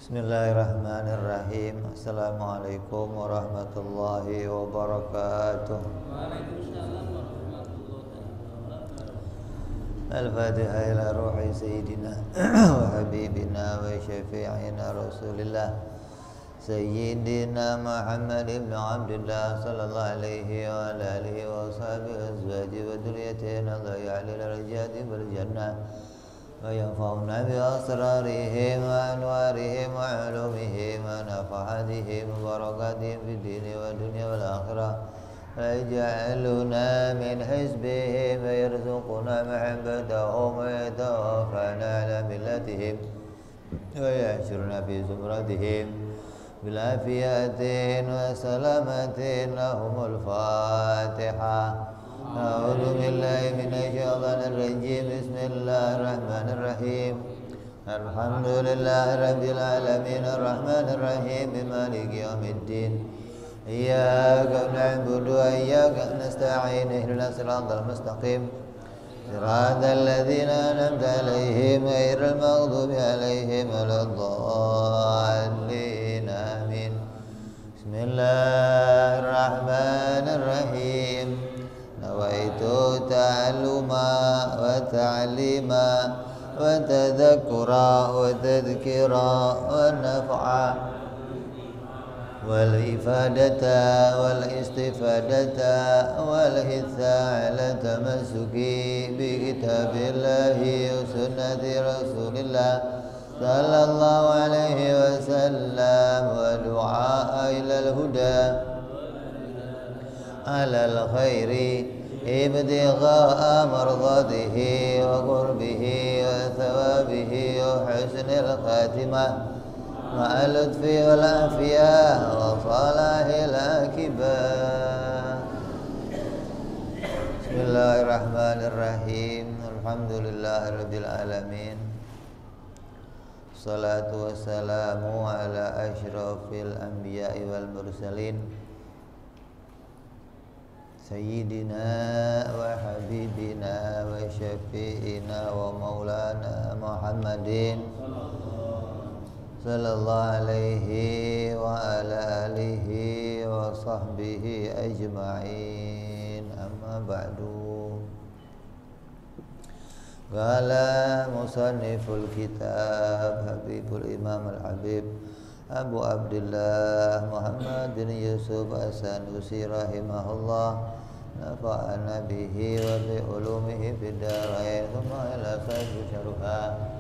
Bismillahirrahmanirrahim. Assalamualaikum warahmatullahi wabarakatuh. Waalaikumsalam warahmatullahi wabarakatuh. Al-Fatihah ila ruhi Sayyidina wa Habibina wa Syafi'ina Rasulillah Sayyidina Muhammad ibn Abdullah sallallahu alaihi wa alihi wa sahbihi azwaji wa dhurriyyatina dhayalil rajati bil jannah wa yanfa'una bi asrarihim wa anwarihim wa ulumihim wa nafahatihim wa barakatihim fid dini wa dunya wal akhirah ويجعلنا من حزبهم ويرزقنا محبتهم ويتوفانا على ملتهم ويحشرنا في زمرتهم بالعافية وسلامة لهم الفاتحة أعوذ بالله من الشيطان الرجيم بسم الله الرحمن الرحيم الحمد لله رب العالمين الرحمن الرحيم مالك يوم الدين إياك نعبد وإياك نستعين اهدنا الصراط المستقيم صراط الذين أنعمت عليهم غير المغضوب عليهم ولا الضالين آمين بسم الله الرحمن الرحيم نويت تعلما وتعليما وتذكرا وتذكرا ونفعا والإفادة والاستفادة والحث على التمسك بكتاب الله وسنة رسول الله صلى الله عليه وسلم ودعاء إلى الهدى على الخير ابتغاء مرضاته وقربه وثوابه وحسن الخاتمة مع اللطف والعافية وصلاح العاقبة. Bismillahirrahmanirrahim. Alhamdulillahirabbil alamin. Salatu wassalamu ala asyrafil anbiya'i wal mursalin Sayyidina wa habibina wa syafi'ina wa maulana Muhammadin sallallahu alaihi wa ala alihi wa sahbihi ajma'in, amma ba'du. Qala musanniful kitab Habibul Imam al-Habib Abu Abdullah Muhammad bin Yusuf as-Sanusi rahimahullah, nafa'ana bihi wa bi ulumihi fid darain. Thumma ila sahibi syarha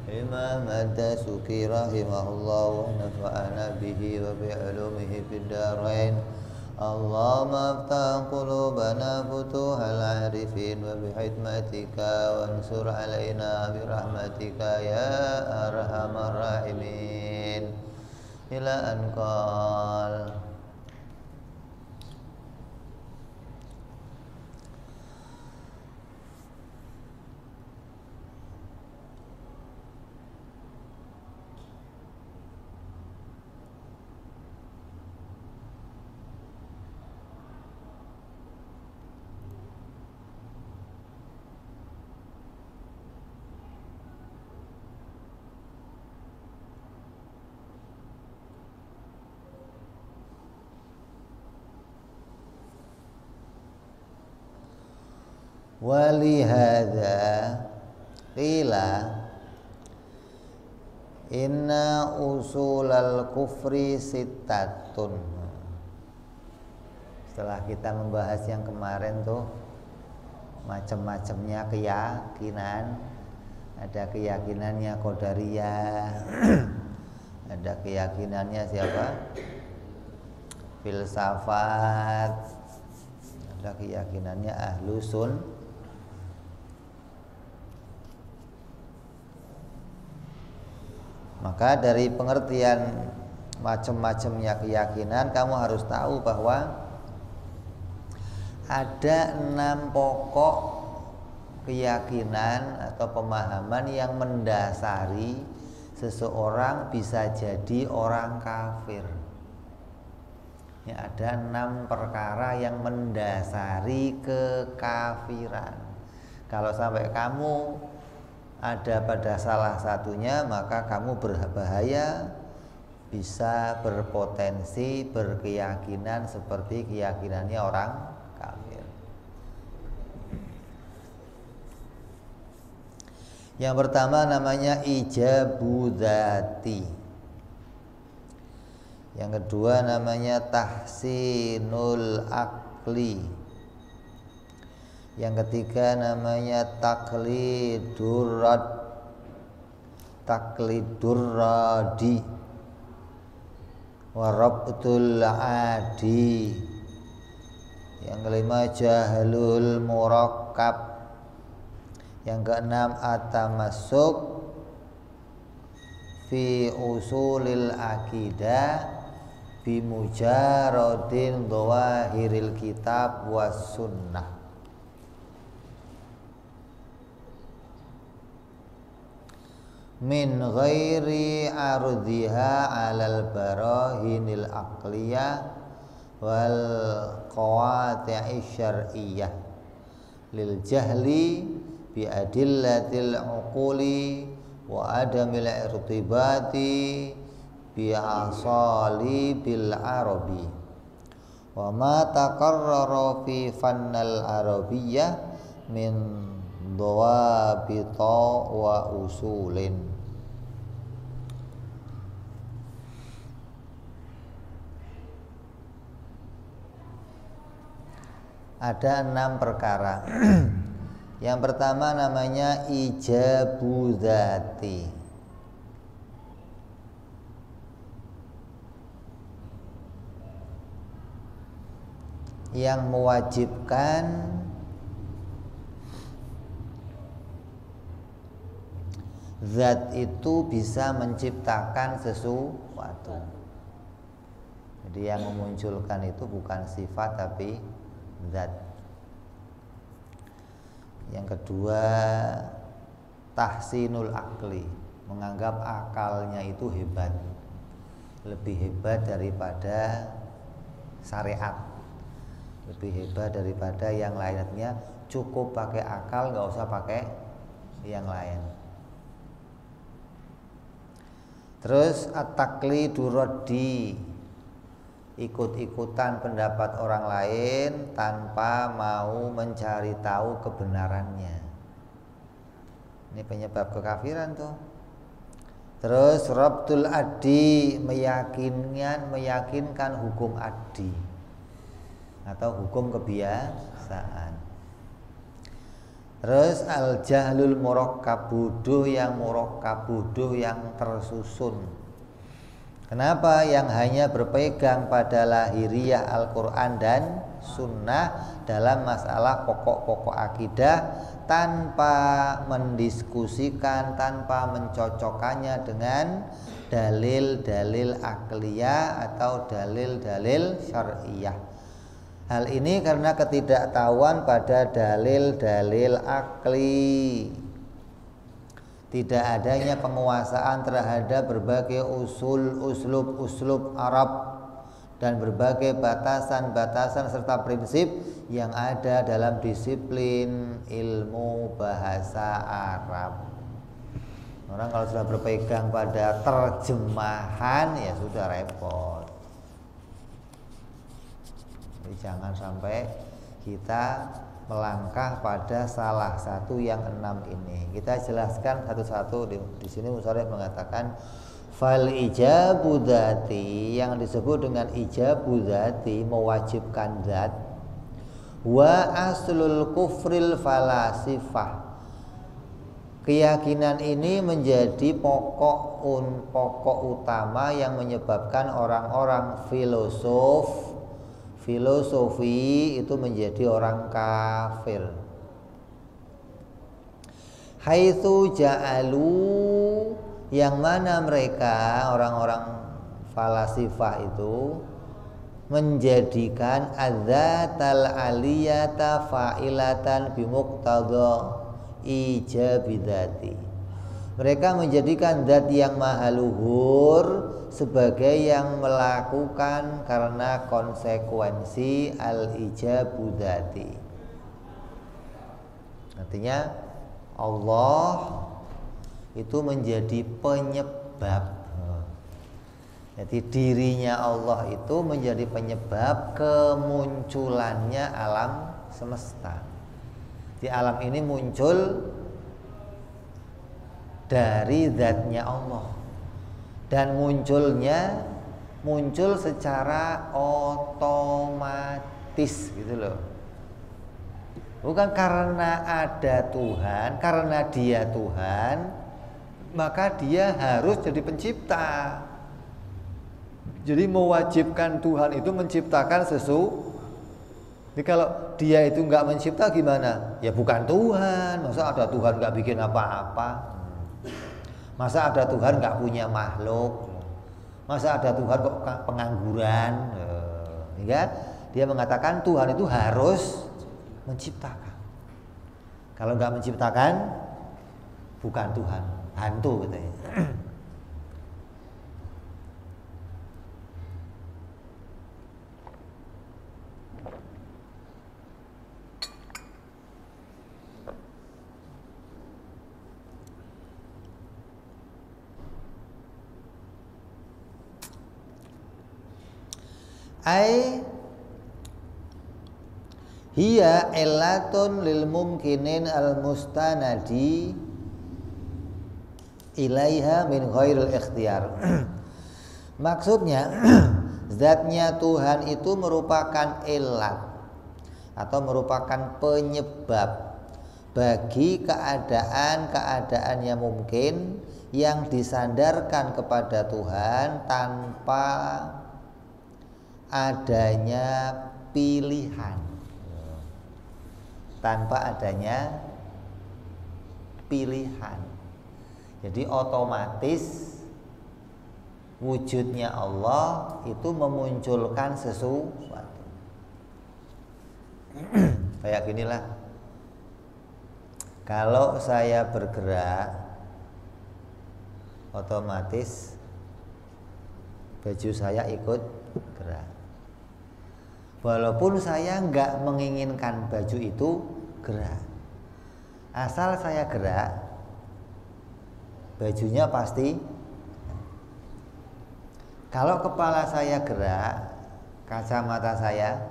Imam ad-Dasuki rahimahullah wa nafa'ana bihi wa bi'ulumihi fid darain. Allahumma aftah qulubana futuhal arifin wa bihikmatika wansur alaina birahmatika ya arhamar rahimin. Ila an qala walihada qila inna usulal kufri sittatun. Setelah kita membahas yang kemarin tuh macam-macamnya keyakinan, ada keyakinannya Qadariyah, ada keyakinannya siapa? Filsafat, ada keyakinannya Ahlusun. Maka dari pengertian macam-macamnya keyakinan, kamu harus tahu bahwa ada 6 pokok keyakinan atau pemahaman yang mendasari seseorang bisa jadi orang kafir. Ya, ada 6 perkara yang mendasari kekafiran. Kalau sampai kamu ada pada salah satunya, maka kamu berbahaya bisa berpotensi berkeyakinan seperti keyakinannya orang kafir. Yang pertama namanya ijabu dzati. Yang kedua namanya tahsinul akli. Yang ketiga namanya taklidurradi warabtul adi. Yang kelima jahlul murakkab. Yang keenam at-tamassuk fi usulil akidah bimujaradin dhawahiril kitab was sunnah. Min ghairi ardiha alal barahinil aqliyah wal qawati'i syar'iyyah lil jahli bi adillatil uquli wa adamil irtibati bi asali bil arabi wa ma taqarrara fi fannal arabiyyah min dhawabita wa usulin. Ada 6 perkara. Yang pertama namanya ijabu dzati. Yang mewajibkan zat itu bisa menciptakan sesuatu. Jadi yang memunculkan itu bukan sifat tapi zat. Yang kedua tahsinul akli, menganggap akalnya itu hebat, lebih hebat daripada syariat, lebih hebat daripada yang lainnya. Cukup pakai akal, nggak usah pakai yang lain. Terus at-taqlidurradi, ikut-ikutan pendapat orang lain tanpa mau mencari tahu kebenarannya. Ini penyebab kekafiran tuh. Terus rabtul adi, meyakinkan hukum adi atau hukum kebiasaan. Terus al jahlul murakkab, bodoh yang murakkab, bodoh yang tersusun. Kenapa? Yang hanya berpegang pada lahiriah Al-Quran dan Sunnah dalam masalah pokok-pokok akidah tanpa mendiskusikan, tanpa mencocokkannya dengan dalil-dalil akliyah atau dalil-dalil syar'iyah. Hal ini karena ketidaktahuan pada dalil-dalil akli. Tidak adanya penguasaan terhadap berbagai uslub Arab dan berbagai batasan-batasan serta prinsip yang ada dalam disiplin ilmu bahasa Arab. Orang kalau sudah berpegang pada terjemahan ya sudah repot. Jadi jangan sampai kita melangkah pada salah satu yang 6 ini. Kita jelaskan satu-satu. Di sini musharrih mengatakan fal ijabu dzati, yang disebut dengan ijabu dzati, mewajibkan zat, wa aslul kufril falasifah. Keyakinan ini menjadi pokok utama yang menyebabkan orang-orang filosofi itu menjadi orang kafir. Haitsu ja'alu, yang mana mereka orang-orang falasifah itu menjadikan adzatal aliyata fa'ilatan bimuqtada ijabidati. Mereka menjadikan zat yang maha luhur sebagai yang melakukan karena konsekuensi al-ijabudati. Artinya Allah itu menjadi penyebab. Jadi dirinya Allah itu menjadi penyebab kemunculannya alam semesta. Di alam ini muncul dari zatnya Allah. Dan muncul secara otomatis gitu loh. Bukan karena ada Tuhan, karena Dia Tuhan, maka Dia harus jadi pencipta. Jadi mewajibkan Tuhan itu menciptakan sesuatu. Jadi kalau Dia itu nggak mencipta gimana? Ya bukan Tuhan. Masa ada Tuhan nggak bikin apa-apa? Masa ada Tuhan nggak punya makhluk? Masa ada Tuhan kok pengangguran? Ya, dia mengatakan Tuhan itu harus menciptakan. Kalau nggak menciptakan, bukan Tuhan, hantu katanya. Ai hiya illatun lil mumkinin al mustanadi ilaiha min ghairil ikhtiyar. Maksudnya zatnya Tuhan itu merupakan illat atau merupakan penyebab bagi keadaan-keadaan yang mungkin yang disandarkan kepada Tuhan tanpa adanya pilihan, jadi otomatis wujudnya Allah itu memunculkan sesuatu. Kayak ginilah, kalau saya bergerak otomatis baju saya ikut gerak. Walaupun saya nggak menginginkan baju itu gerak, asal saya gerak, bajunya pasti. Kalau kepala saya gerak, kacamata saya,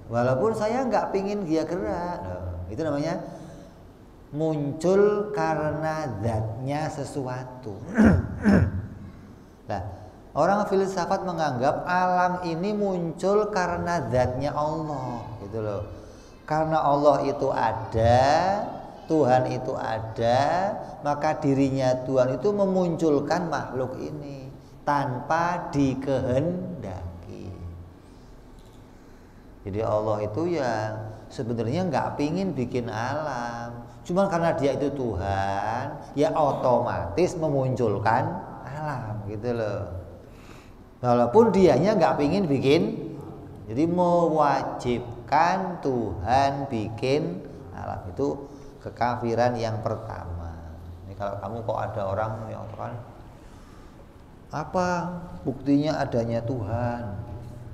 walaupun saya nggak pingin dia gerak, itu namanya muncul karena zatnya sesuatu. Nah, orang filsafat menganggap alam ini muncul karena zatnya Allah, gitu loh. Karena Allah itu ada, Tuhan itu ada, maka dirinya Tuhan itu memunculkan makhluk ini tanpa dikehendaki. Jadi Allah itu ya sebenarnya nggak pingin bikin alam, cuma karena Dia itu Tuhan, ya otomatis memunculkan alam, gitu loh. Walaupun dianya nggak pingin bikin, jadi mewajibkan Tuhan bikin alam, itu kekafiran yang pertama. Ini kalau kamu kok ada orang yang mengatakan apa buktinya adanya Tuhan?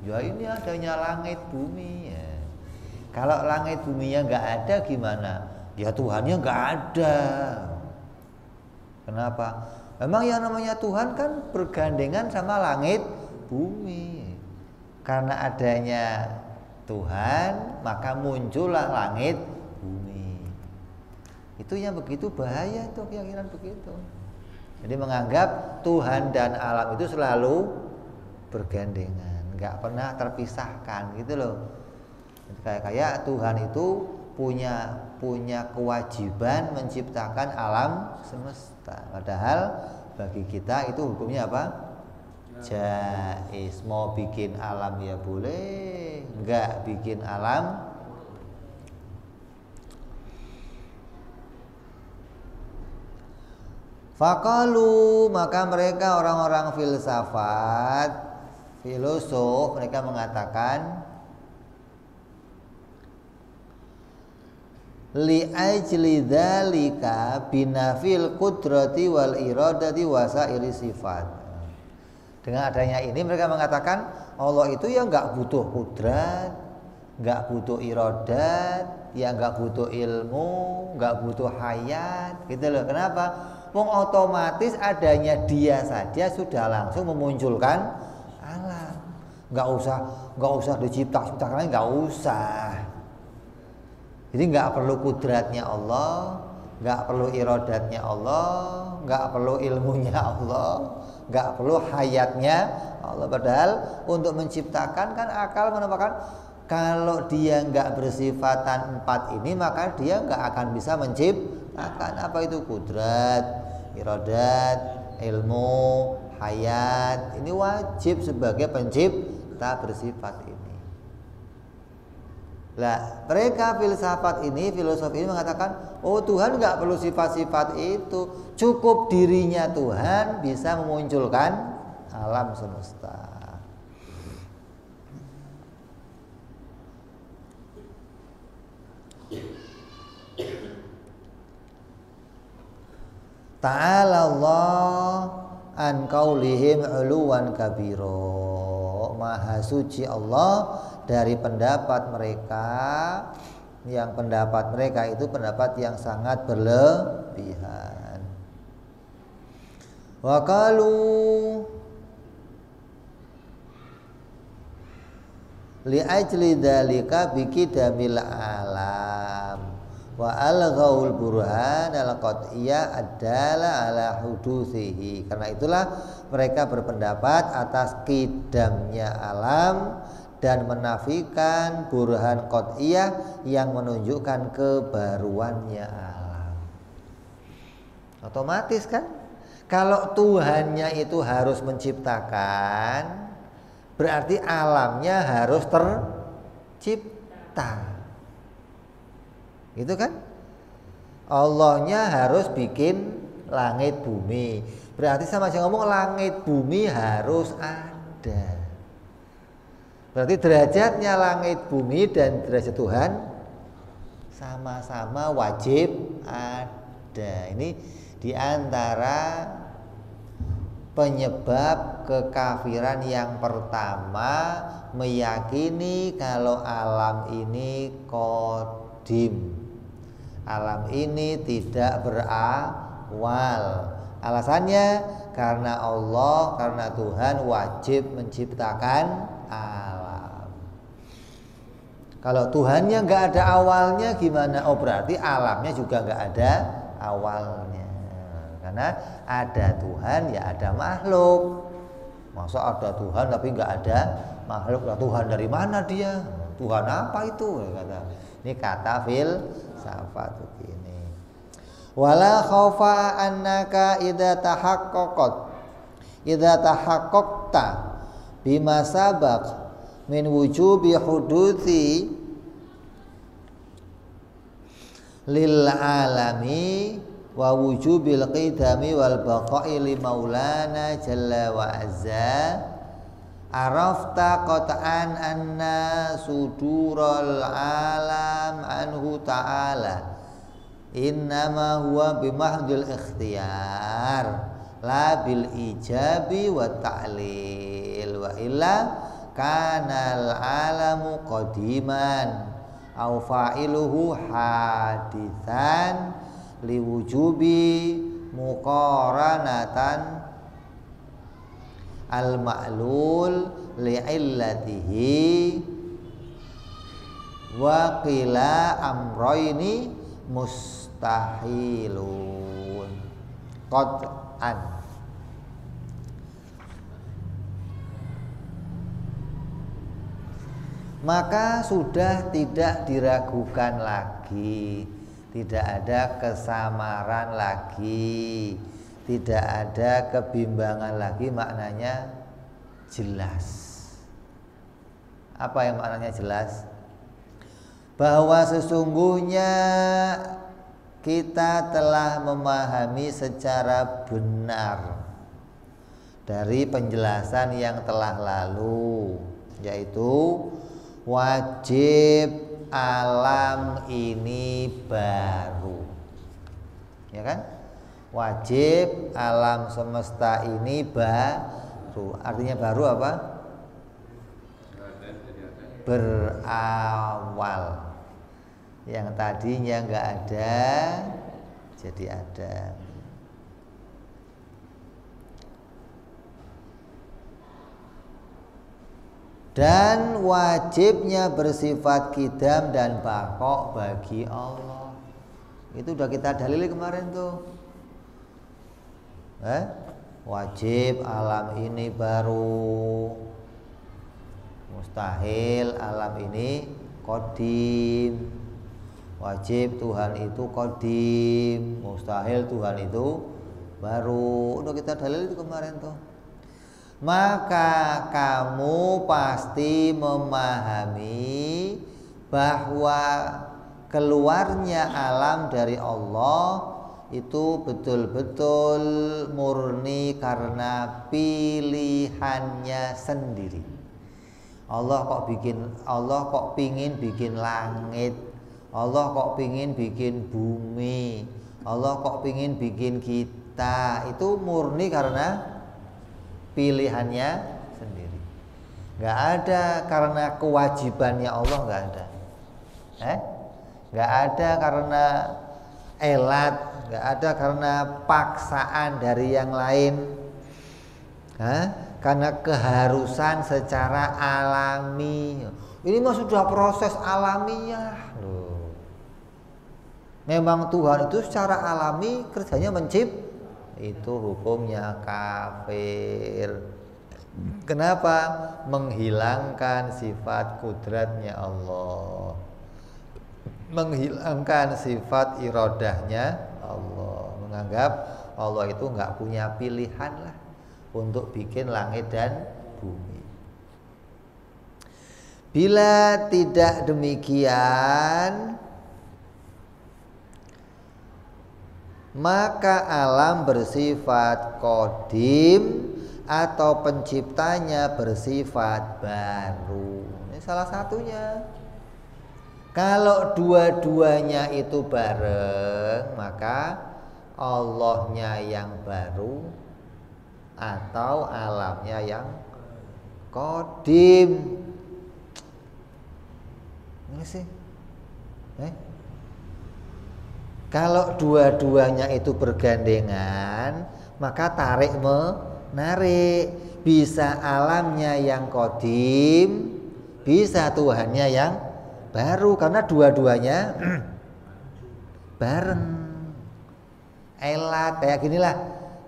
Ya ini adanya langit bumi ya. Kalau langit buminya nggak ada gimana? Ya Tuhannya nggak ada. Kenapa? Memang yang namanya Tuhan kan bergandengan sama langit bumi. Karena adanya Tuhan maka muncullah langit bumi. Itu yang begitu bahaya itu keyakinan begitu. Jadi menganggap Tuhan dan alam itu selalu bergandengan, nggak pernah terpisahkan gitu loh. Kayak Tuhan itu punya kewajiban menciptakan alam semesta. Padahal bagi kita itu hukumnya apa? Jaiz. Mau bikin alam ya boleh, nggak bikin alam faqalu, maka mereka orang-orang filsafat, filosof, mereka mengatakan li ajli dzalika binafil qudrati wal iradati wasairi sifat. Dengan adanya ini mereka mengatakan Allah itu ya nggak butuh kudrat, nggak butuh iradat, ya nggak butuh ilmu, nggak butuh hayat, gitu loh. Kenapa? Wong otomatis adanya dia saja sudah langsung memunculkan alam. Nggak usah diciptakan, nggak usah. Jadi nggak perlu kudratnya Allah, nggak perlu irodatnya Allah, nggak perlu ilmunya Allah, nggak perlu hayatnya Allah. Padahal untuk menciptakan kan akal menemukan kalau dia nggak bersifatan 4 ini maka dia nggak akan bisa menciptakan. Apa itu kudrat, irodat, ilmu, hayat? Ini wajib sebagai pencipta bersifat ini. Lah, mereka filosofi ini mengatakan, oh Tuhan nggak perlu sifat-sifat itu, cukup dirinya Tuhan bisa memunculkan alam semesta. Ta'ala Allah an qaulihim uluwan kabiro. Maha suci Allah dari pendapat mereka, yang pendapat mereka itu pendapat yang sangat berlebihan. Wa qalu li ajli dzalika bikidamil alam wa alghaul burhan al-qat'iyah adala ala hudusihi. Karena itulah mereka berpendapat atas kidamnya alam dan menafikan burhan qat'iyah yang menunjukkan kebaruannya alam. Otomatis kan kalau Tuhannya itu harus menciptakan, berarti alamnya harus tercipta. Gitu kan? Allahnya harus bikin langit bumi. Berarti sama aja ngomong langit bumi harus ada. Berarti derajatnya langit bumi dan derajat Tuhan sama-sama wajib ada. Ini diantara penyebab kekafiran yang pertama, meyakini kalau alam ini qadim. Alam ini tidak berawal. Alasannya karena Allah, karena Tuhan wajib menciptakan alam. Kalau Tuhannya nggak ada awalnya gimana? Oh berarti alamnya juga nggak ada awalnya. Karena ada Tuhan ya ada makhluk. Masa ada Tuhan tapi nggak ada makhluk? Lah Tuhan dari mana dia? Tuhan apa itu? Ini kata filsafat begini. Wala khaufa annaka idza tahaqqaqta bima sabaq min wujubi huduthi lil alami wa wujubil qidami wal baqa'i li maulana jalla wa azza arafta qat'an anna sudural alam anhu ta'ala innama huwa bimahdil ikhtiyar la bil ijabi wa ta'lil wa illa kanal alamu qadiman au fa'iluhu hadithan liwujubi muqaranatan al-ma'lul li'illatihi wa qila amroini mustahilun qat'an. Maka sudah tidak diragukan lagi, tidak ada kesamaran lagi, tidak ada kebimbangan lagi, maknanya jelas. Apa yang maknanya jelas? Bahwa sesungguhnya kita telah memahami secara benar dari penjelasan yang telah lalu, yaitu wajib alam ini baru, ya kan? Wajib alam semesta ini baru. Artinya baru apa? Berawal. Yang tadinya nggak ada jadi ada. Dan wajibnya bersifat qidam dan baqo bagi Allah. Itu udah kita dalili kemarin tuh. Wajib alam ini baru, mustahil alam ini qadim. Wajib Tuhan itu qadim, mustahil Tuhan itu baru. Udah kita dalil itu kemarin tuh. Maka kamu pasti memahami bahwa keluarnya alam dari Allah itu betul-betul murni karena pilihannya sendiri. Allah kok pingin bikin langit, Allah kok pingin bikin bumi, Allah kok pingin bikin kita. Itu murni karena pilihannya sendiri. Gak ada karena kewajibannya Allah, gak ada. Gak ada karena elat, gak ada karena paksaan dari yang lain. Karena keharusan secara alami. Ini mah sudah proses alamiah loh. Memang Tuhan itu secara alami kerjanya menciptakan. Itu hukumnya kafir. Kenapa? Menghilangkan sifat kudratnya Allah, menghilangkan sifat iradahnya Allah, menganggap Allah itu nggak punya pilihan lah untuk bikin langit dan bumi. Bila tidak demikian, maka alam bersifat qadim atau penciptanya bersifat baru. Ini salah satunya. Kalau dua-duanya itu bareng, maka Allahnya yang baru atau alamnya yang qadim. Ini sih. Kalau dua-duanya itu bergandengan, maka tarik menarik. Bisa alamnya yang qadim, bisa Tuhannya yang baru, karena dua-duanya bareng. Elat kayak ginilah,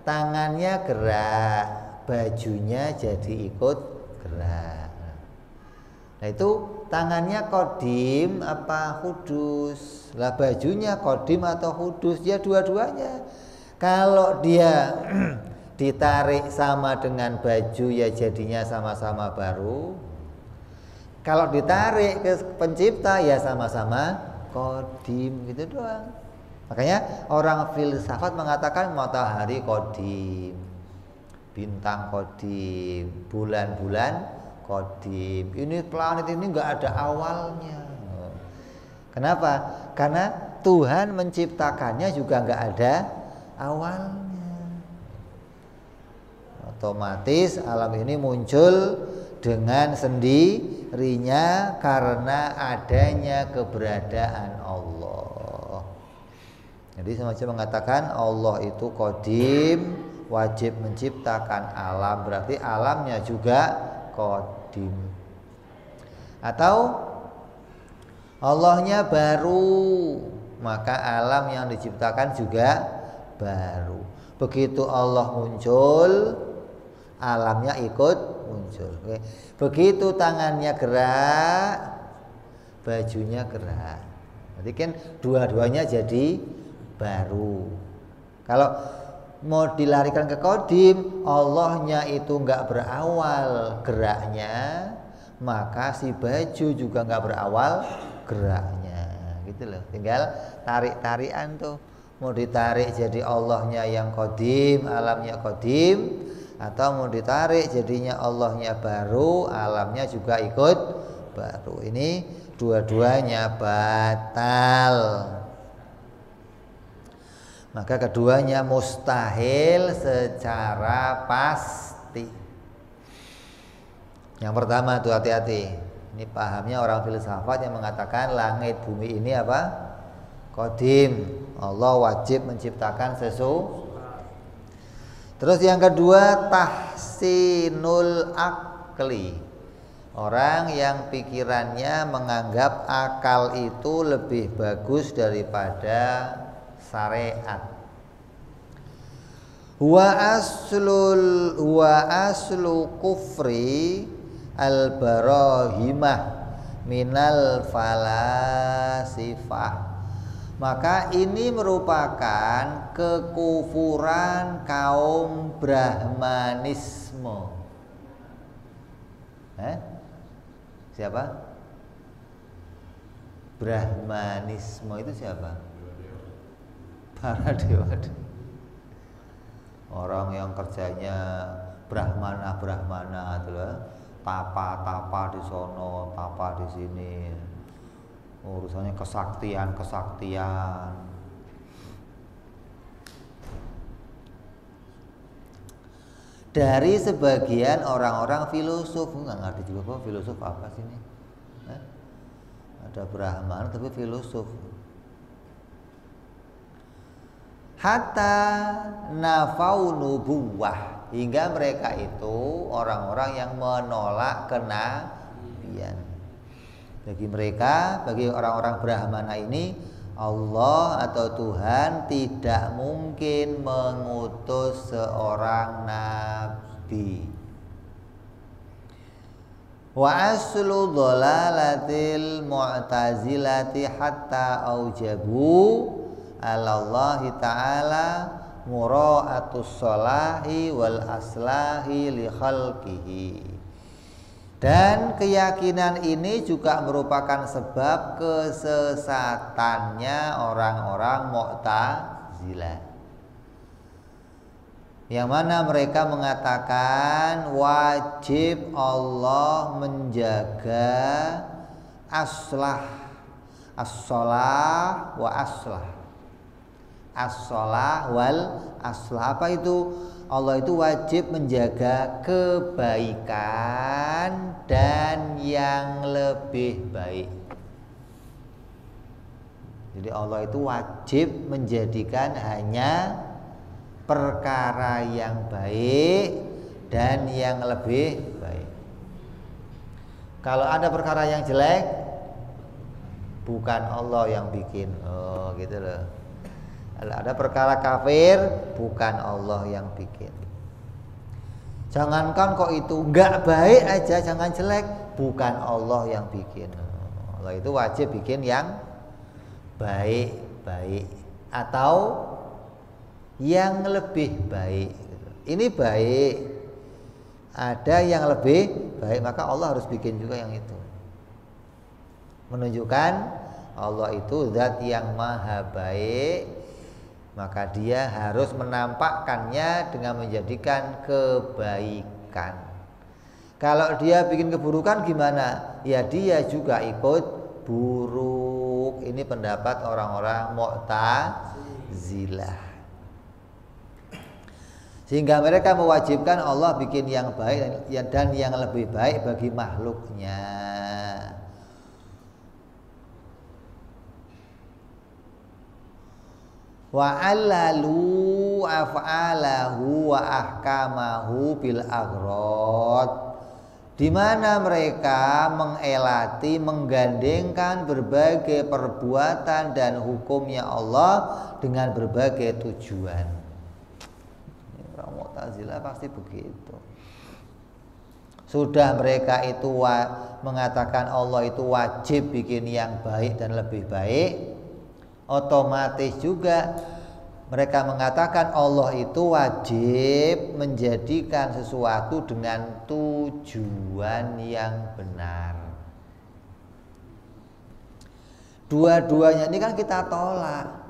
tangannya gerak, bajunya jadi ikut gerak. Nah itu tangannya qadim apa hudus? Lah bajunya qadim atau hudus? Ya dua-duanya. Kalau dia ditarik sama dengan baju ya jadinya sama-sama baru. Kalau ditarik ke pencipta ya sama-sama qadim, gitu doang. Makanya orang filsafat mengatakan matahari qadim, bintang qadim, bulan-bulan qadim. Ini planet ini nggak ada awalnya. Kenapa? Karena Tuhan menciptakannya juga nggak ada awalnya. Otomatis alam ini muncul dengan sendirinya karena adanya keberadaan Allah. Jadi semacam mengatakan Allah itu qadim, wajib menciptakan alam, berarti alamnya juga qadim. Atau Allahnya baru, maka alam yang diciptakan juga baru. Begitu Allah muncul, alamnya ikut muncul. Oke. Begitu tangannya gerak, bajunya gerak. Jadi kan dua-duanya jadi baru. Kalau mau dilarikan ke qadim, Allahnya itu nggak berawal geraknya, maka si baju juga nggak berawal geraknya, gitu loh. Tinggal tarik-tarikan tuh, mau ditarik jadi Allahnya yang qadim, alamnya qadim, atau mau ditarik jadinya Allahnya baru, alamnya juga ikut baru. Ini dua-duanya batal. Maka keduanya mustahil secara pasti. Yang pertama tuh hati-hati. Ini pahamnya orang filsafat yang mengatakan langit bumi ini apa? Qadim. Allah wajib menciptakan sesuatu. Terus yang kedua tahsinul akli. Orang yang pikirannya menganggap akal itu lebih bagus daripada syariat. Wa aslu kufri al barahimah minal falasifah. Maka ini merupakan kekufuran kaum Brahmanisme. Siapa? Brahmanisme itu siapa? Para dewa. Orang yang kerjanya brahmana itu loh. Tapa di sono, tapa di sini. Urusannya kesaktian. Dari sebagian orang-orang filosof, nggak ngerti juga kok filosof apa sih ini? Ada Brahman tapi filosof. Hatta nafau nubuwah, hingga mereka itu orang-orang yang menolak kenabian. Bagi orang-orang Brahmana ini, Allah atau Tuhan tidak mungkin mengutus seorang nabi. Wa aslu dhalalatil mu'tazilati hatta aujabu alallahi ta'ala mura'atus salahi wal aslahi li khalqihi. Dan keyakinan ini juga merupakan sebab kesesatannya orang-orang Mu'tazilah, yang mana mereka mengatakan wajib Allah menjaga as-salah wal aslah. Apa itu? Allah itu wajib menjaga kebaikan dan yang lebih baik. Jadi Allah itu wajib menjadikan hanya perkara yang baik dan yang lebih baik. Kalau ada perkara yang jelek, bukan Allah yang bikin. Oh, gitu loh. Kalau ada perkara kafir, bukan Allah yang bikin. Jangankan kok itu enggak baik aja, jangan jelek, bukan Allah yang bikin. Allah itu wajib bikin yang baik-baik atau yang lebih baik. Ini baik, ada yang lebih baik, maka Allah harus bikin juga yang itu. Menunjukkan Allah itu zat yang maha baik, maka dia harus menampakkannya dengan menjadikan kebaikan. Kalau dia bikin keburukan gimana? Ya dia juga ikut buruk. Ini pendapat orang-orang Mu'tazilah. Sehingga mereka mewajibkan Allah bikin yang baik dan yang lebih baik bagi makhluknya. Wa allalu af'alahu wa ahkamahu bil aghrad, di mana mereka mengelati, menggandengkan berbagai perbuatan dan hukumnya Allah dengan berbagai tujuan. Orang Mu'tazilah pasti begitu. Sudah mereka itu mengatakan Allah itu wajib bikin yang baik dan lebih baik, otomatis juga mereka mengatakan Allah itu wajib menjadikan sesuatu dengan tujuan yang benar. Dua-duanya ini kan kita tolak.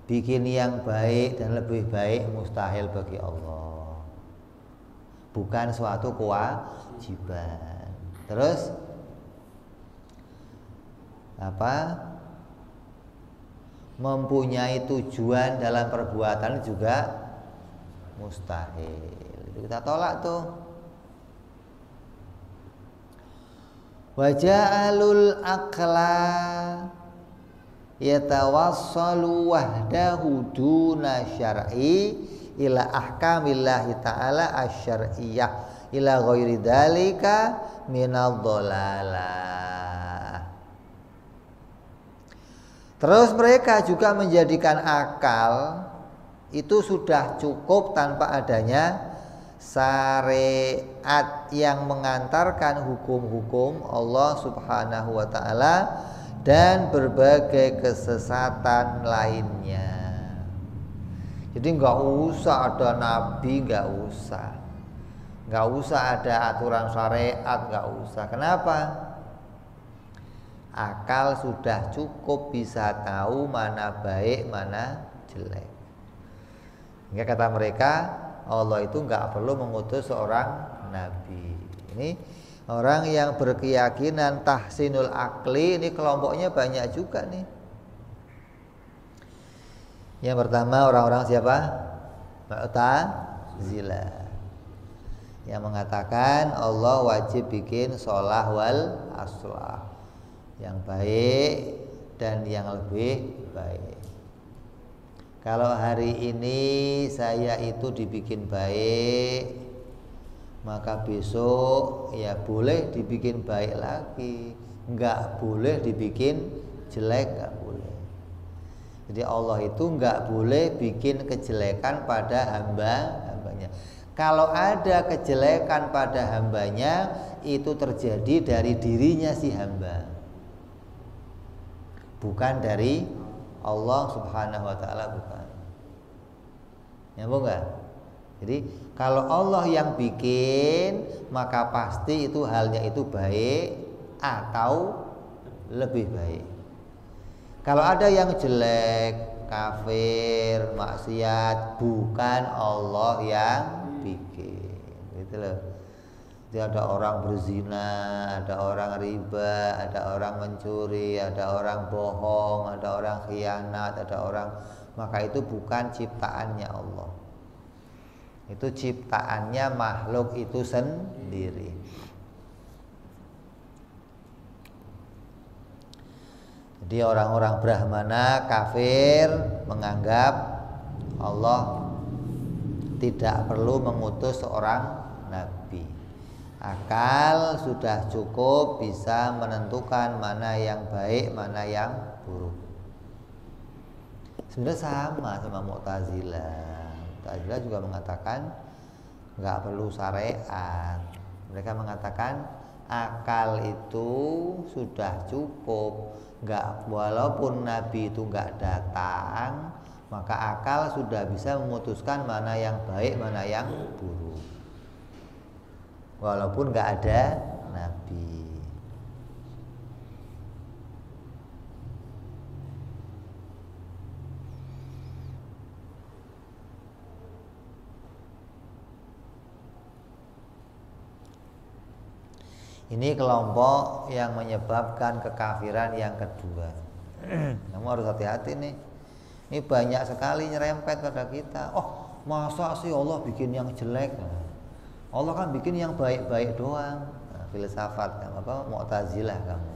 Bikin yang baik dan lebih baik mustahil bagi Allah, bukan suatu kewajiban. Terus apa? Mempunyai tujuan dalam perbuatan juga mustahil. Itu kita tolak tuh. Wa ja'alul aqla yatawassalu wahdahu duna syar'i ila ahkamillahi ta'ala asyar'iyyah ila ghairi dzalika minadh dhalalah. Terus mereka juga menjadikan akal itu sudah cukup tanpa adanya syariat yang mengantarkan hukum-hukum Allah Subhanahu wa taala dan berbagai kesesatan lainnya. Jadi nggak usah ada nabi, nggak usah ada aturan syariat, nggak usah. Kenapa? Akal sudah cukup bisa tahu mana baik, mana jelek. Hingga kata mereka, Allah itu nggak perlu mengutus seorang nabi. Ini orang yang berkeyakinan tahsinul akli, ini kelompoknya banyak juga nih. Yang pertama orang-orang siapa? Mu'tazilah, yang mengatakan Allah wajib bikin sholah wal aslah, yang baik dan yang lebih baik. Kalau hari ini saya itu dibikin baik, maka besok ya boleh dibikin baik lagi, enggak boleh dibikin jelek, enggak boleh. Jadi Allah itu enggak boleh bikin kejelekan pada hambanya. Kalau ada kejelekan pada hambanya, itu terjadi dari dirinya si hamba, bukan dari Allah Subhanahu wa taala, bukan. Nyambung enggak? Jadi kalau Allah yang bikin, maka pasti itu halnya itu baik atau lebih baik. Kalau ada yang jelek, kafir, maksiat, bukan Allah yang bikin. Gitu loh. Jadi ada orang berzina, ada orang riba, ada orang mencuri, ada orang bohong, ada orang khianat, ada orang, maka itu bukan ciptaannya Allah. Itu ciptaannya makhluk itu sendiri. Jadi orang-orang Brahmana kafir menganggap Allah tidak perlu mengutus seorang nabi. Akal sudah cukup bisa menentukan mana yang baik, mana yang buruk. Sebenarnya sama Mu'tazilah. Mu'tazilah juga mengatakan nggak perlu syariat. Mereka mengatakan akal itu sudah cukup. Nggak, walaupun nabi itu nggak datang, maka akal sudah bisa memutuskan mana yang baik, mana yang buruk, walaupun nggak ada nabi. Ini kelompok yang menyebabkan kekafiran yang kedua. Kamu harus hati-hati nih. Ini banyak sekali nyerempet pada kita. Oh, masa sih Allah bikin yang jelek? Allah kan bikin yang baik-baik doang. Nah, filsafat kamu apa? Mu'tazilah kamu.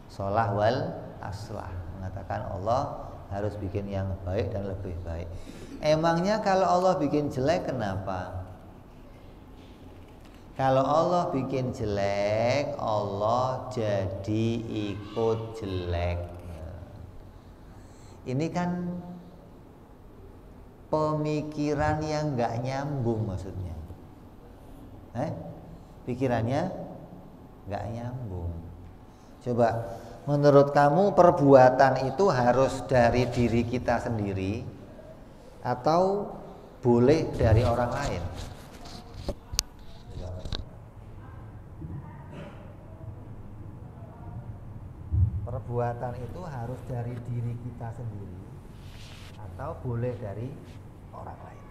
Sholah wal aslah, mengatakan Allah harus bikin yang baik dan lebih baik. Emangnya kalau Allah bikin jelek kenapa? Kalau Allah bikin jelek, Allah jadi ikut jelek. Ini kan pemikiran yang nggak nyambung maksudnya. Pikirannya nggak nyambung. Coba, menurut kamu perbuatan itu harus dari diri kita sendiri atau boleh dari orang lain? Perbuatan itu harus dari diri kita sendiri atau boleh dari orang lain?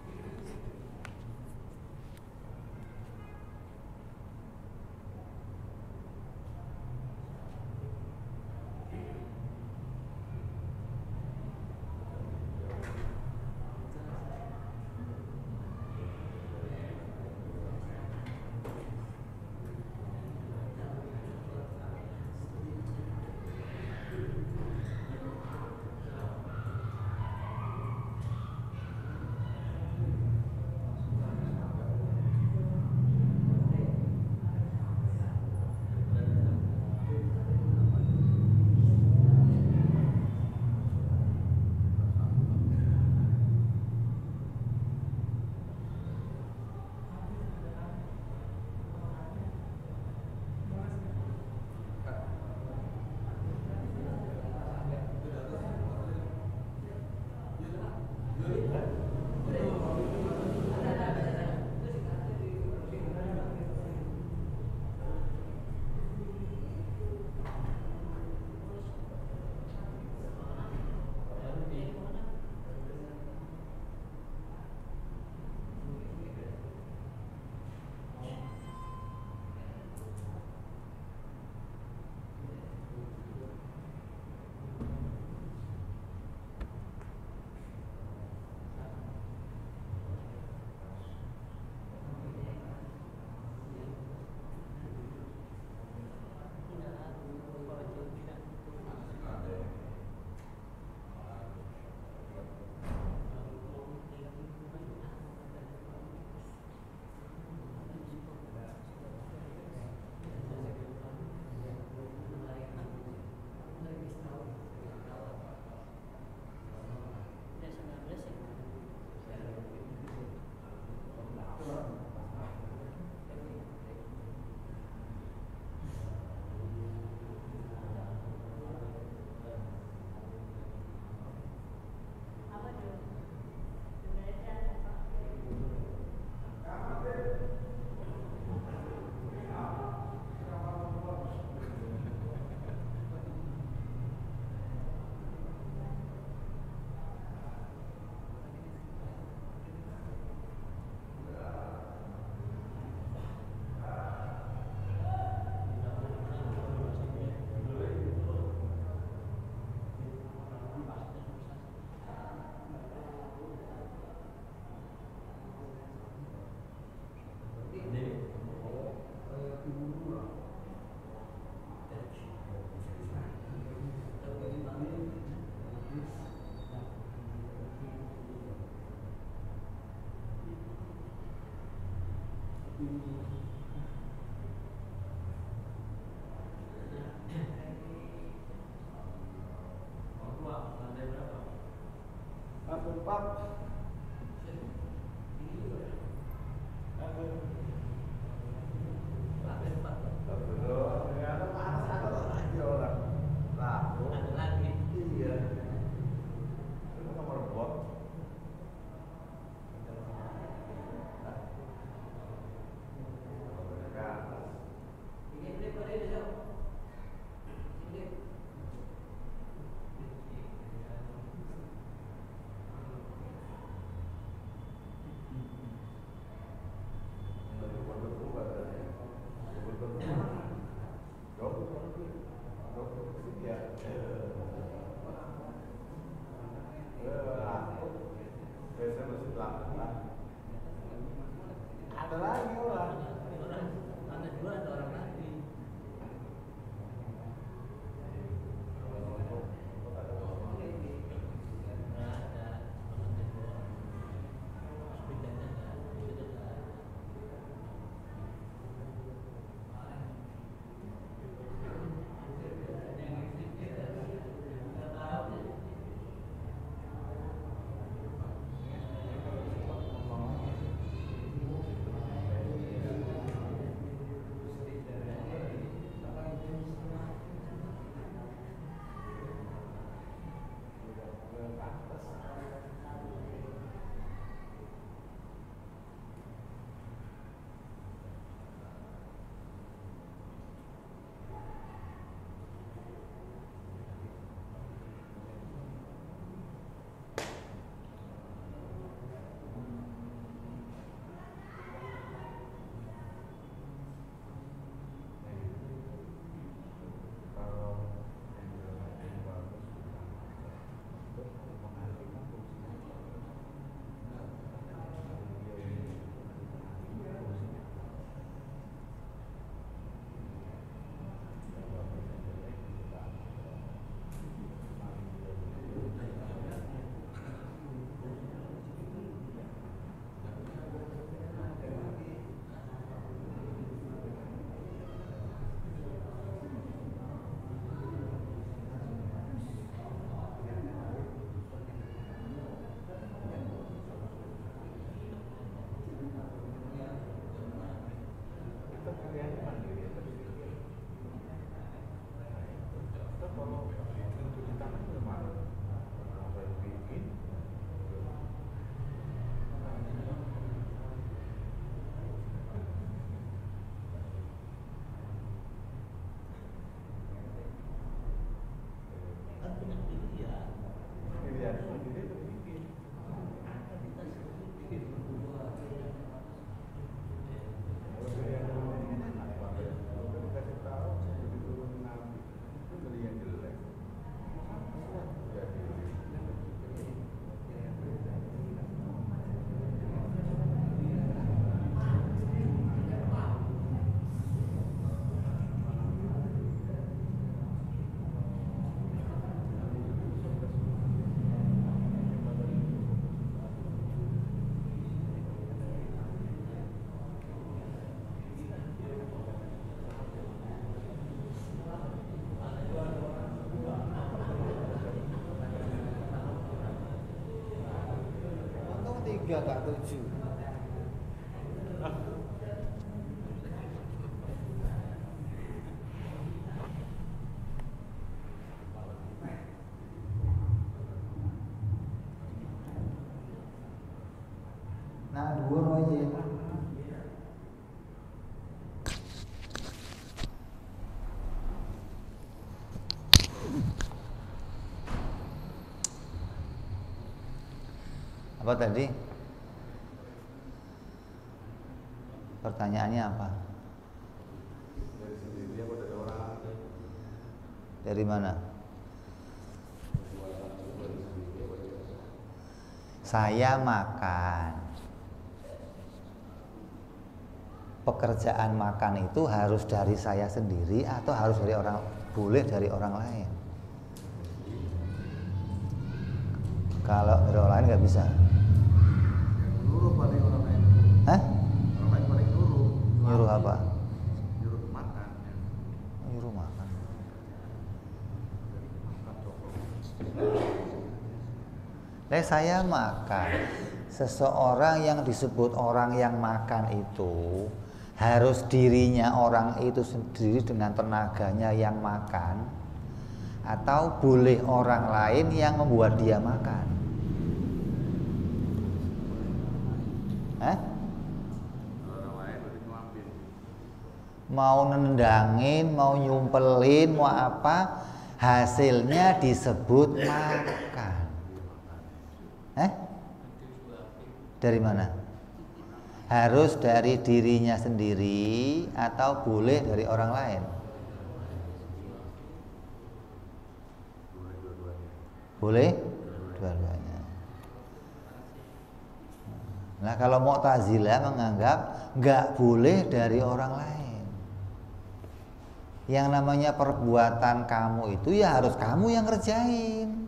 Ada lagi orang. Ada dua, ada orang lagi. Tiga tak tujuh. Nah, dua roye. Apa tadi? Pertanyaannya apa? Dari sendiri apa dari orang? Dari mana? Saya makan. Pekerjaan makan itu harus dari saya sendiri atau harus dari orang, boleh dari orang lain? Kalau dari orang lain nggak bisa. Nurut paling orang lain. Hah? Orang lain paling nurut. Nyuruh apa? Nyuruh makan. Nyuruh makan. Saya makan. Seseorang yang disebut orang yang makan itu harus dirinya orang itu sendiri dengan tenaganya yang makan, atau boleh orang lain yang membuat dia makan? Hah? Orang lain udah nyuapin. Mau nendangin, mau nyumpelin, mau apa, hasilnya disebut makan. Dari mana? Harus dari dirinya sendiri atau boleh dari orang lain? Boleh dua-duanya. Nah, kalau Mu'tazilah menganggap nggak boleh dari orang lain. Yang namanya perbuatan kamu itu ya harus kamu yang ngerjain.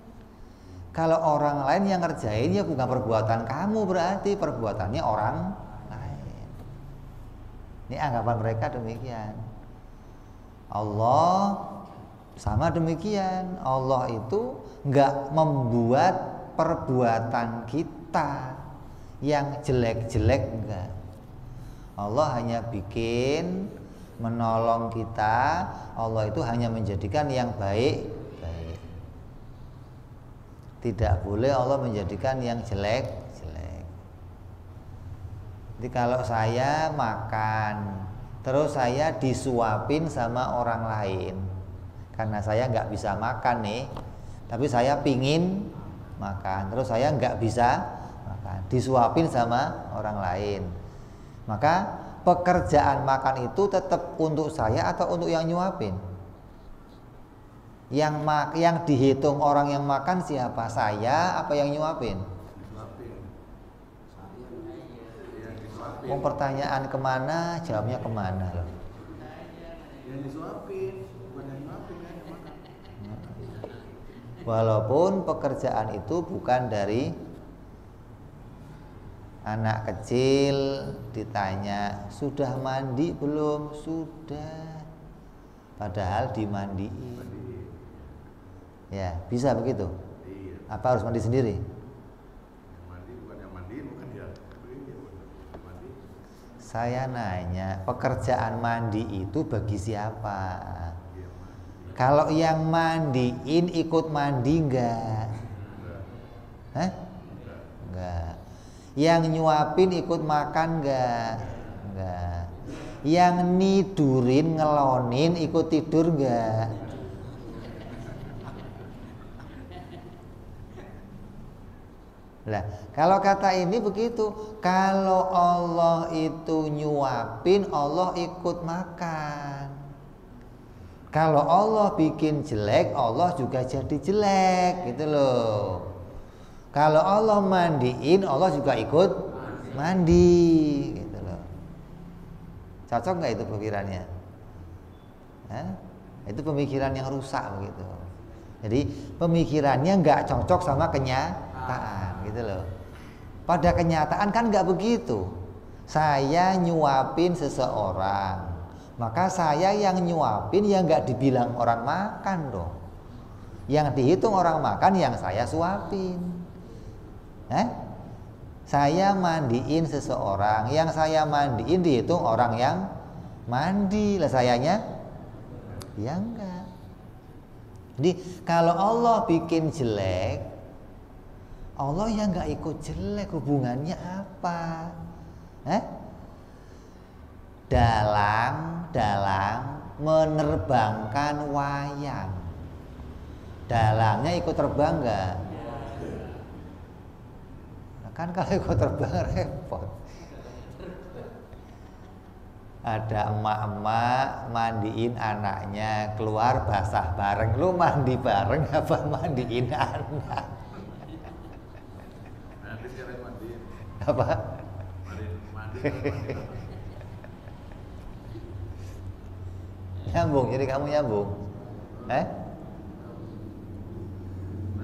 Kalau orang lain yang ngerjain ya bukan perbuatan kamu, berarti perbuatannya orang lain. Ini anggapan mereka demikian. Allah sama demikian. Allah itu nggak membuat perbuatan kita yang jelek-jelek, enggak. Allah hanya bikin, menolong kita. Allah itu hanya menjadikan yang baik. Tidak boleh Allah menjadikan yang jelek-jelek. Jadi kalau saya makan, terus saya disuapin sama orang lain, karena saya nggak bisa makan nih, tapi saya pingin makan, terus saya nggak bisa makan, disuapin sama orang lain, maka pekerjaan makan itu tetap untuk saya atau untuk yang nyuapin? Yang dihitung orang yang makan siapa? Saya apa yang nyuapin? Pertanyaan kemana, jawabnya kemana loh? Yang disuapin, bukan yang nyuapin kan yang makan. Walaupun pekerjaan itu bukan dari anak kecil, ditanya sudah mandi belum? Sudah, padahal dimandiin. Ya, bisa begitu? Iya. Apa harus mandi sendiri? Yang mandi bukan yang mandi, bukan dia. Mandi. Saya nanya, pekerjaan mandi itu bagi siapa? Iya, Kalau yang mandiin ikut mandi enggak? Hah? Enggak. Yang nyuapin ikut makan enggak? Enggak. Yang nidurin, ngelonin ikut tidur enggak? Lah, kalau kata ini begitu, kalau Allah itu nyuapin, Allah ikut makan. Kalau Allah bikin jelek, Allah juga jadi jelek, gitu loh. Kalau Allah mandiin, Allah juga ikut mandi, gitu loh. Cocok nggak itu pemikirannya? Hah? Itu pemikiran yang rusak begitu. Jadi pemikirannya nggak cocok sama kenyataan, gitu loh. Pada kenyataan kan nggak begitu. Saya nyuapin seseorang, maka saya yang nyuapin ya nggak dibilang orang makan dong. Yang dihitung orang makan yang saya suapin. Saya mandiin seseorang, yang saya mandiin dihitung orang yang mandi. Lah sayanya ya enggak. Jadi kalau Allah bikin jelek, Allah yang nggak ikut jelek, hubungannya apa? Dalang menerbangkan wayang, dalangnya ikut terbang nggak? Nah, kan kalau ikut terbang repot. Ada emak-emak mandiin anaknya, keluar basah bareng. Lu mandi bareng apa mandiin anak? Nanti sekarang mandiin. Apa? Mandi. Nyambung, jadi kamu nyambung.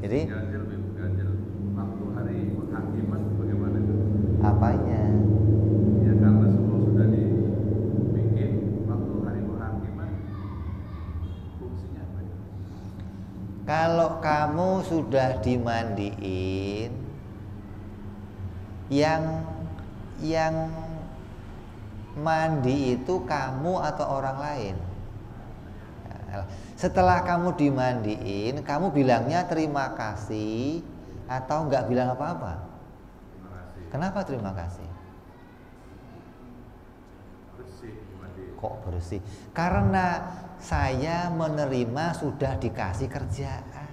Jadi ganjil. Waktu hari penghakiman bagaimana itu? apanya? Ya karena semua sudah dibikin kamu sudah dimandiin, yang mandi itu kamu atau orang lain? Setelah kamu dimandiin, kamu bilangnya terima kasih atau enggak bilang apa-apa? Terima kasih. Kenapa terima kasih? Bersih dimandiin. Kok bersih? Karena saya menerima sudah dikasih kerjaan,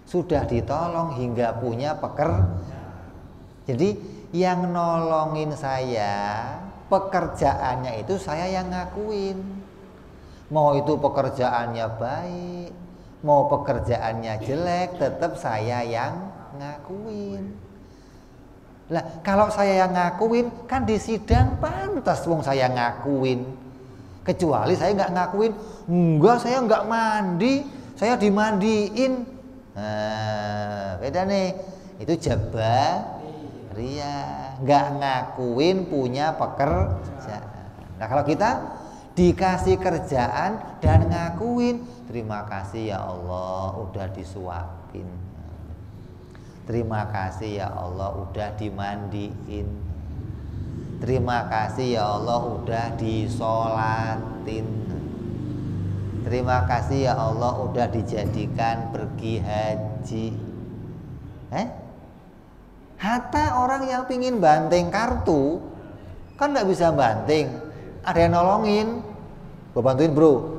sudah ditolong hingga punya Jadi yang nolongin saya, pekerjaannya itu saya yang ngakuin. Mau itu pekerjaannya baik, mau pekerjaannya jelek, tetap saya yang ngakuin. Lah kalau saya yang ngakuin, kan di sidang pantas wong saya ngakuin. Kecuali saya nggak ngakuin, enggak saya nggak mandi, saya dimandiin. Nah, beda nih, itu jabariyah, nggak ngakuin punya pekerjaan. Nah kalau kita dikasih kerjaan dan ngakuin, terima kasih ya Allah udah disuapin, terima kasih ya Allah udah dimandiin, terima kasih ya Allah udah disolatin, terima kasih ya Allah udah dijadikan pergi haji. Hatta orang yang pingin banting kartu kan nggak bisa banting, ada yang nolongin, gue bantuin bro,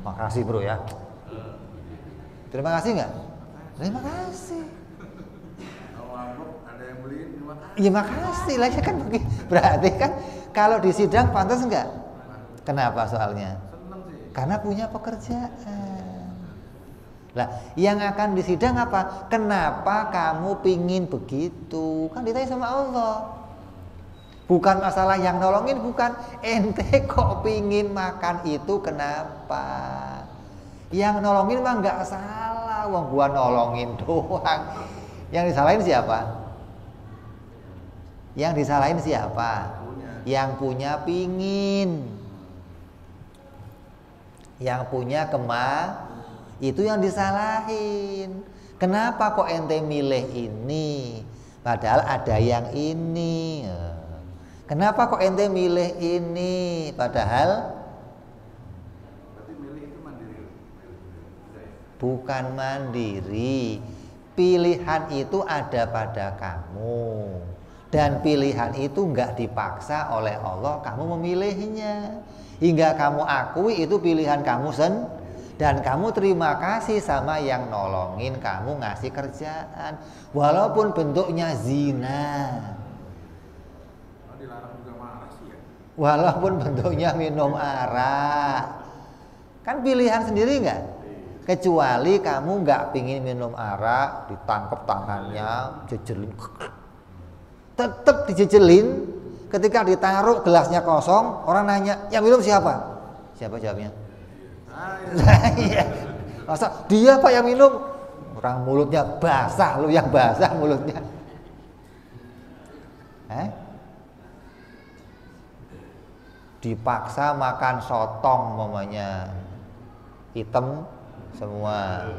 makasih bro ya, terima kasih nggak? Terima kasih. Ada yang beliin, terima kasih. Ya makasih lah ya kan, berarti kan kalau di sidang pantas enggak? Kenapa soalnya? Seneng sih. Karena punya pekerjaan. Lah yang akan di sidang apa? Kenapa kamu pingin begitu? Kan ditanya sama Allah. Bukan masalah yang nolongin, bukan. Ente kok pingin makan itu kenapa? Yang nolongin mah nggak salah, wong gua nolongin doang. Yang disalahin siapa? Yang disalahin siapa? Yang punya pingin, yang punya itu yang disalahin. Kenapa kok ente milih ini? Padahal ada yang ini. Kenapa kok ente milih ini? Padahal Berarti milih itu mandiri. bukan mandiri. Pilihan itu ada pada kamu. Dan pilihan itu enggak dipaksa oleh Allah, kamu memilihnya. Hingga kamu akui itu pilihan kamu dan kamu terima kasih sama yang nolongin kamu ngasih kerjaan. Walaupun bentuknya zina. Dilarang juga marah sih ya. Walaupun bentuknya minum arak. Kan pilihan sendiri enggak? Kecuali kamu enggak pingin minum arak, ditangkap tangannya, jejelin. Tetap dijejelin. Ketika ditaruh gelasnya kosong, orang nanya, yang minum siapa? Siapa jawabnya? Iya. Masa dia Pak yang minum? Orang mulutnya basah, lu yang basah mulutnya. Dipaksa makan sotong mamanya, hitam semua.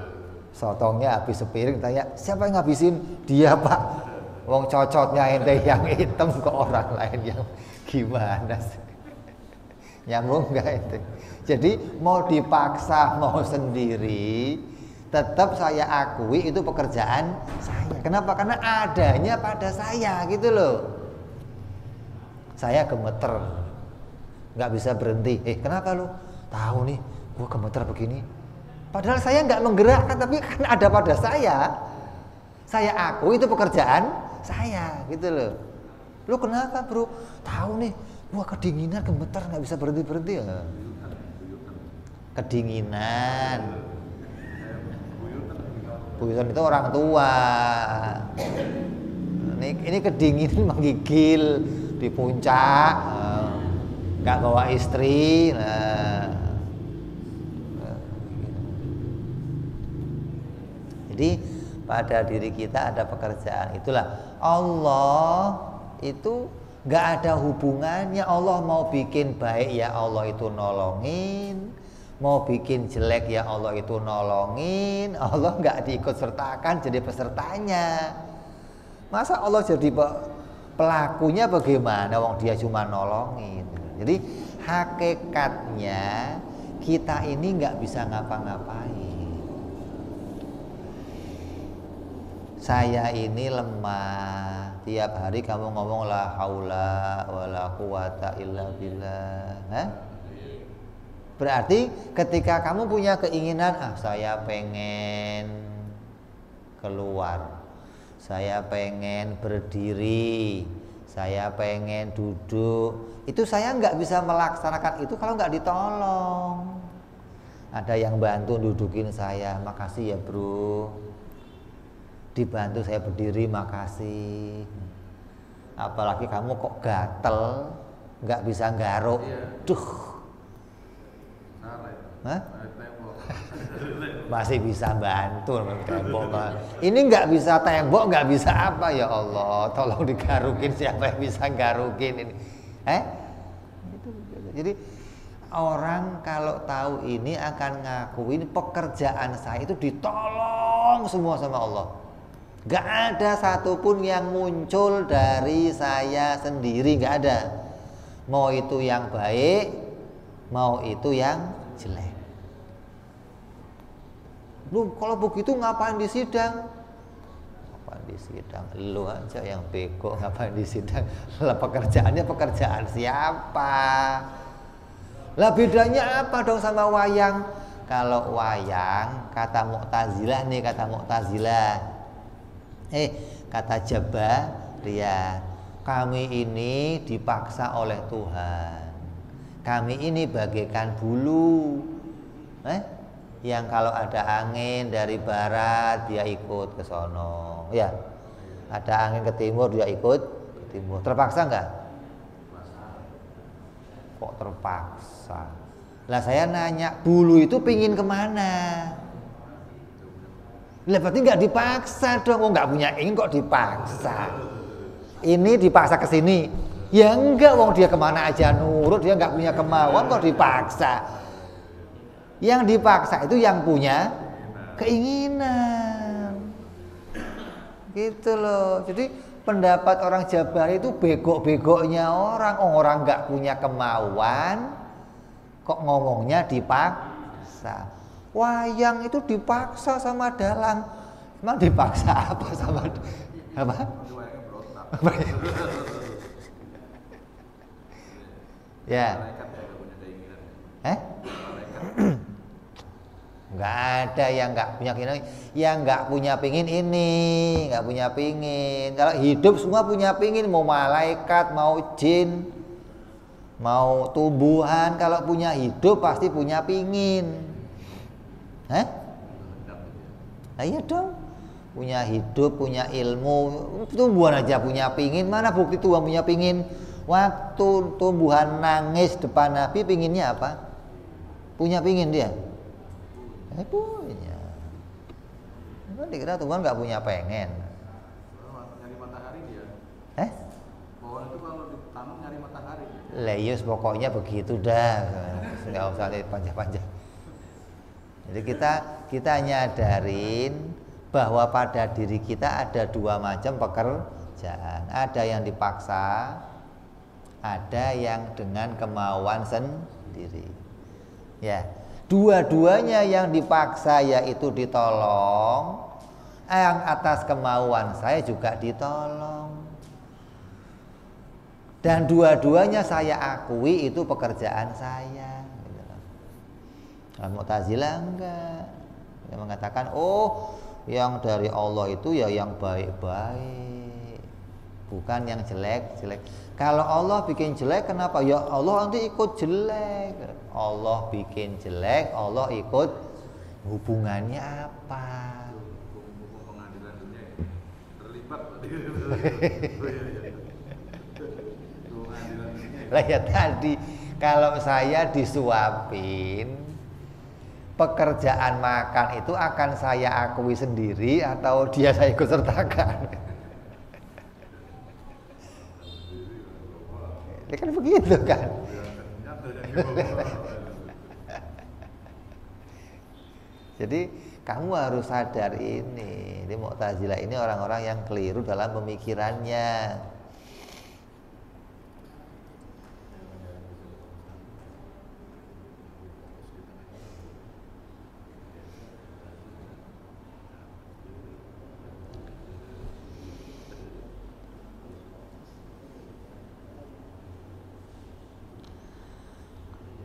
Sotongnya habis sepiring, tanya siapa yang ngabisin? Dia Pak. Wong cocotnya ente yang hitam ke orang lain yang gimana sih? Nyambung nggak ente? Jadi mau dipaksa mau sendiri, tetap saya akui itu pekerjaan saya. Kenapa? Karena adanya pada saya gitu loh. Saya gemeter, nggak bisa berhenti. Kenapa lu? Tahu nih, gua gemeter begini. Padahal saya nggak menggerakkan, tapi kan ada pada saya. Saya akui itu pekerjaan saya gitu loh. Lu kenapa bro? Tahu nih, gua kedinginan gemeter nggak bisa berhenti. Kedinginan. Buyutan itu orang tua. Ini kedinginan menggigil di puncak, nggak bawa istri. Jadi pada diri kita ada pekerjaan. Itulah Allah itu gak ada hubungannya. Allah mau bikin baik ya Allah itu nolongin, Mau bikin jelek ya Allah itu nolongin, Allah nggak diikut sertakan jadi pesertanya. Masa Allah jadi pelakunya bagaimana? Wong dia cuma nolongin. Jadi hakikatnya kita ini nggak bisa ngapa-ngapain. Saya ini lemah. Tiap hari kamu ngomong la haula wala quwata illa billah. Berarti ketika kamu punya keinginan, saya pengen keluar, saya pengen berdiri, saya pengen duduk, itu saya nggak bisa melaksanakan itu kalau nggak ditolong. Ada yang bantu dudukin saya, makasih ya bro. Dibantu saya berdiri, makasih. Apalagi kamu kok gatel, nggak bisa garuk, duh. Hah? Masih bisa bantu tembok. Ini nggak bisa tembok, nggak bisa apa ya Allah. Tolong digarukin, siapa yang bisa garukin ini? Jadi orang kalau tahu ini akan ngakuin pekerjaan saya itu ditolong semua sama Allah. Nggak ada satupun yang muncul dari saya sendiri, nggak ada. Mau itu yang baik, mau itu yang jelek. Lu kalau begitu ngapain di sidang? Ngapain di sidang? Lu aja yang bego ngapain di sidang? Lah pekerjaannya pekerjaan siapa? Lah bedanya apa dong sama wayang? Kalau wayang kata Mu'tazilah nih, kata Mu'tazilah. Kata Jabariyah, kami ini dipaksa oleh Tuhan. Kami ini bagaikan bulu. Yang kalau ada angin dari barat dia ikut ke sono, ya. Ada angin ke timur dia ikut ke timur. Terpaksa nggak? Kok terpaksa? Lah saya nanya, bulu itu pingin kemana? Lah berarti nggak dipaksa dong. Nggak punya ingin kok dipaksa? Ini dipaksa ke sini? Ya enggak, wong dia kemana aja nurut, dia nggak punya kemauan kok dipaksa. Yang dipaksa itu yang punya keinginan, gitu loh. Jadi pendapat orang Jabari itu bego-begonya orang nggak punya kemauan, kok ngomongnya dipaksa. Wayang itu dipaksa sama dalang, emang dipaksa apa sama apa? Ya. Nggak ada yang nggak punya keinginan, yang nggak punya pingin ini, nggak punya pingin. Kalau hidup semua punya pingin, mau malaikat, mau jin, mau tumbuhan, kalau punya hidup pasti punya pingin. Iya dong, punya hidup, punya ilmu, tumbuhan aja punya pingin. Mana bukti Tuhan punya pingin? Waktu tumbuhan nangis depan Nabi, pinginnya apa? Punya pingin dia? Punya. Kan dikira Tuhan nggak punya pengen. Nyari matahari dia. Pohon itu kalau ditanam nyari matahari. Leyus pokoknya begitu dah. Nggak usah panjang-panjang. Jadi kita nyadarin bahwa pada diri kita ada dua macam pekerjaan. Ada yang dipaksa, ada yang dengan kemauan sendiri. Ya. Dua-duanya yang dipaksa yaitu ditolong, yang atas kemauan saya juga ditolong. Dan dua-duanya saya akui itu pekerjaan saya. Mu'tazilah enggak. Dia mengatakan, yang dari Allah itu ya yang baik-baik, bukan yang jelek-jelek. Kalau Allah bikin jelek, kenapa? Ya Allah nanti ikut jelek. Allah bikin jelek, Allah ikut. Hubungannya apa? Hukum pengadilan dunia terlibat. Lah ya tadi, kalau saya disuapin, pekerjaan makan itu akan saya akui sendiri atau dia saya ikut sertakan? Ini kan begitu kan. Jadi kamu harus sadar ini. Di Mu'tazilah ini orang-orang yang keliru dalam pemikirannya.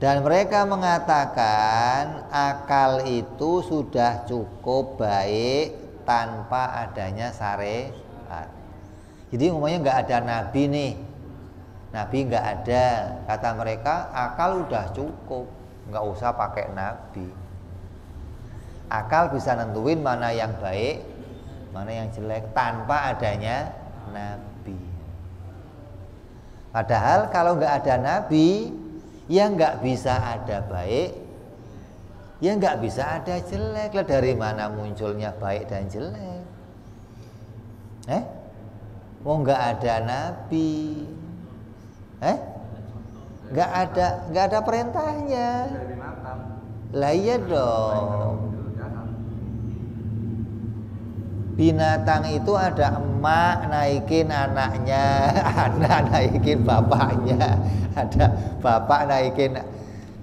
Dan mereka mengatakan akal itu sudah cukup baik tanpa adanya syariat. Jadi umumnya nggak ada nabi nih, nabi nggak ada. Kata mereka akal udah cukup, nggak usah pakai nabi. Akal bisa nentuin mana yang baik, mana yang jelek tanpa adanya nabi. Padahal kalau nggak ada nabi, ya nggak bisa ada baik, ya nggak bisa ada jelek. Lah dari mana munculnya baik dan jelek? Mau nggak ada nabi, nggak ada perintahnya. Lah iya dong. Binatang itu ada emak naikin anaknya, anak naikin bapaknya, ada bapak naikin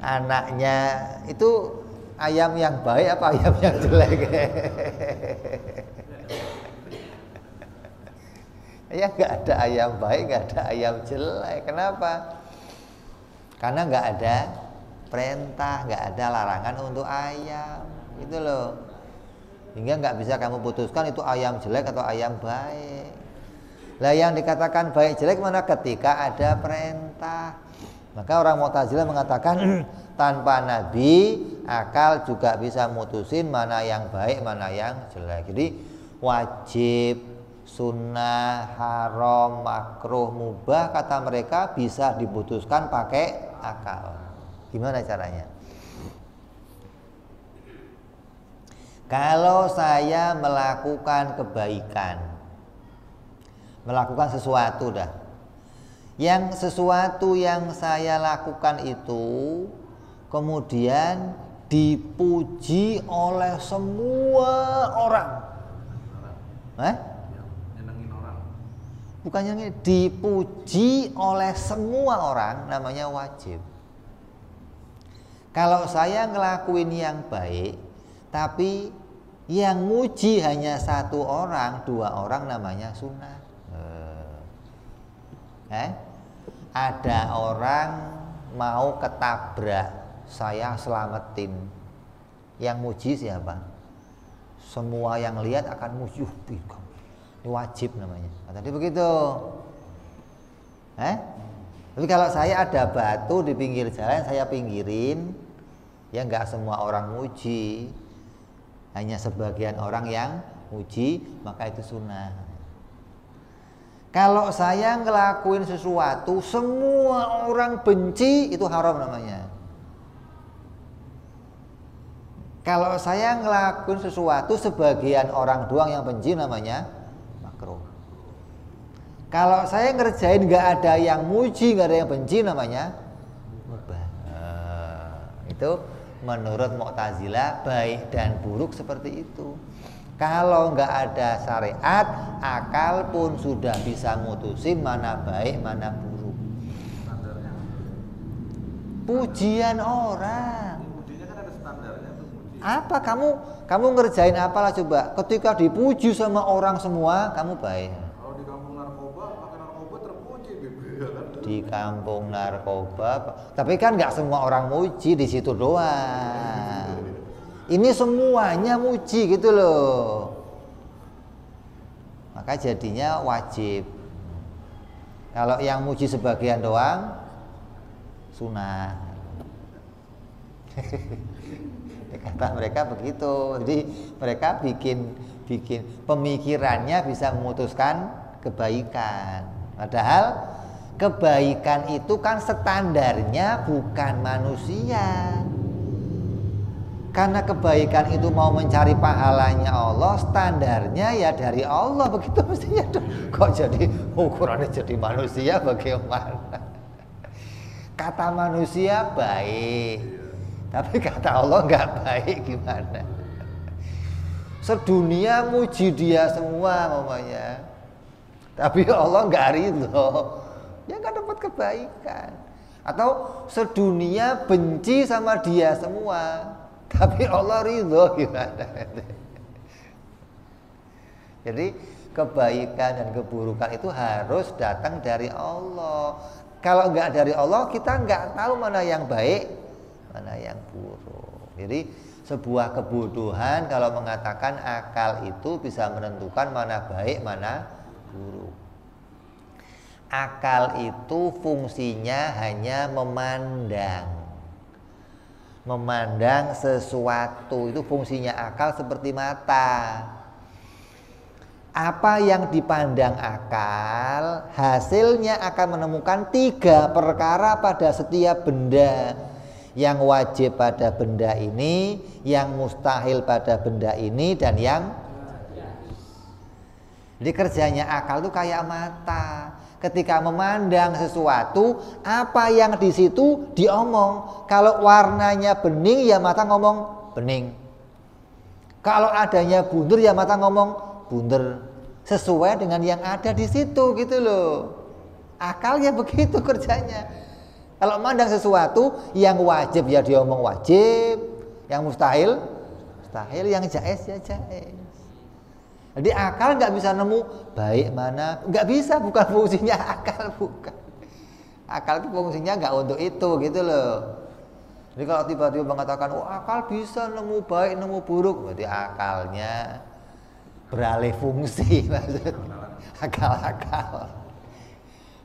anaknya. Itu ayam yang baik apa ayam yang jelek? Ya nggak ada ayam baik, nggak ada ayam jelek. Kenapa? Karena nggak ada perintah, nggak ada larangan untuk ayam. Itu loh. Hingga nggak bisa kamu putuskan itu ayam jelek atau ayam baik. Lah yang dikatakan baik jelek mana ketika ada perintah. Maka orang Mu'tazilah mengatakan tanpa nabi akal juga bisa mutusin mana yang baik mana yang jelek. Jadi wajib, sunnah, haram, makruh, mubah kata mereka bisa diputuskan pakai akal. Gimana caranya? Kalau saya melakukan kebaikan, melakukan sesuatu dah, yang sesuatu yang saya lakukan itu kemudian dipuji oleh semua orang, nyenengin orang. Bukannya dipuji oleh semua orang, namanya wajib. Kalau saya ngelakuin yang baik tapi yang muji hanya satu orang, dua orang namanya sunnah. Ada orang mau ketabrak, saya selamatin. Yang muji siapa? Semua yang lihat akan muji. Ini wajib namanya. Tadi begitu. Tapi kalau saya ada batu di pinggir jalan, saya pinggirin, ya nggak semua orang muji. Hanya sebagian orang yang muji, maka itu sunnah. Kalau saya ngelakuin sesuatu semua orang benci, itu haram namanya. Kalau saya ngelakuin sesuatu sebagian orang doang yang benci, namanya makruh. Kalau saya ngerjain nggak ada yang muji, nggak ada yang benci, namanya mubah. Itu menurut Mu'tazilah baik dan buruk seperti itu. Kalau nggak ada syariat, akal pun sudah bisa mutusin mana baik mana buruk. Standarnya Pujian orang. pujinya kan ada standarnya tuh puji. Apa kamu ngerjain apalah coba? Ketika dipuji sama orang semua, kamu baik. Kalau di kampung narkoba, pakai narkoba terpuji, ya kan? Di kampung narkoba, tapi kan nggak semua orang muji di situ doang. Ini semuanya muji gitu loh. Maka jadinya wajib. Kalau yang muji sebagian doang, sunnah. Kata mereka begitu. Jadi mereka bikin pemikirannya bisa memutuskan kebaikan. Padahal kebaikan itu kan standarnya bukan manusia. Karena kebaikan itu mau mencari pahalanya Allah, standarnya ya dari Allah, begitu mestinya. Kok jadi ukurannya jadi manusia bagaimana? Kata manusia baik, tapi kata Allah nggak baik gimana? sedunia muji dia semua mamanya, tapi Allah nggak ridho, ya nggak dapat kebaikan. Atau sedunia benci sama dia semua, tapi Allah ridho, gimana? Jadi kebaikan dan keburukan itu harus datang dari Allah. Kalau nggak dari Allah, kita nggak tahu mana yang baik, mana yang buruk. Jadi sebuah kebodohan kalau mengatakan akal itu bisa menentukan mana baik, mana buruk. Akal itu fungsinya hanya memandang sesuatu. Itu fungsinya akal seperti mata. Apa yang dipandang akal, hasilnya akan menemukan 3 perkara pada setiap benda. Yang wajib pada benda ini, yang mustahil pada benda ini, dan yang... Jadi kerjanya akal itu kayak mata. Ketika memandang sesuatu, apa yang di situ diomong. Kalau warnanya bening, ya mata ngomong bening. Kalau adanya bunder, ya mata ngomong bunder. Sesuai dengan yang ada di situ gitu loh. Akalnya begitu kerjanya. Kalau memandang sesuatu, yang wajib ya diomong wajib, yang mustahil, mustahil, yang jaiz ya jaiz. Jadi akal nggak bisa nemu baik mana, nggak bisa, bukan fungsinya akal, bukan. Akal itu fungsinya nggak untuk itu gitu loh. Jadi kalau tiba-tiba mengatakan, oh akal bisa nemu baik, nemu buruk, berarti akalnya beralih fungsi, maksud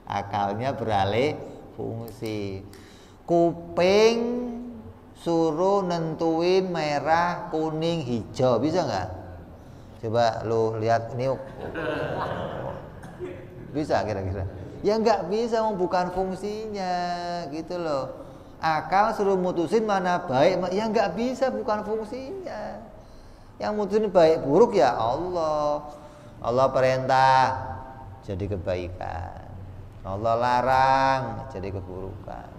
akalnya beralih fungsi. Kuping suruh nentuin merah, kuning, hijau, bisa nggak? Coba lu lihat ini, bisa kira-kira? Ya nggak bisa, bukan fungsinya gitu loh. Akal suruh mutusin mana baik, ya nggak bisa, bukan fungsinya. Yang mutusin baik buruk ya Allah. Allah perintah jadi kebaikan, Allah larang jadi keburukan.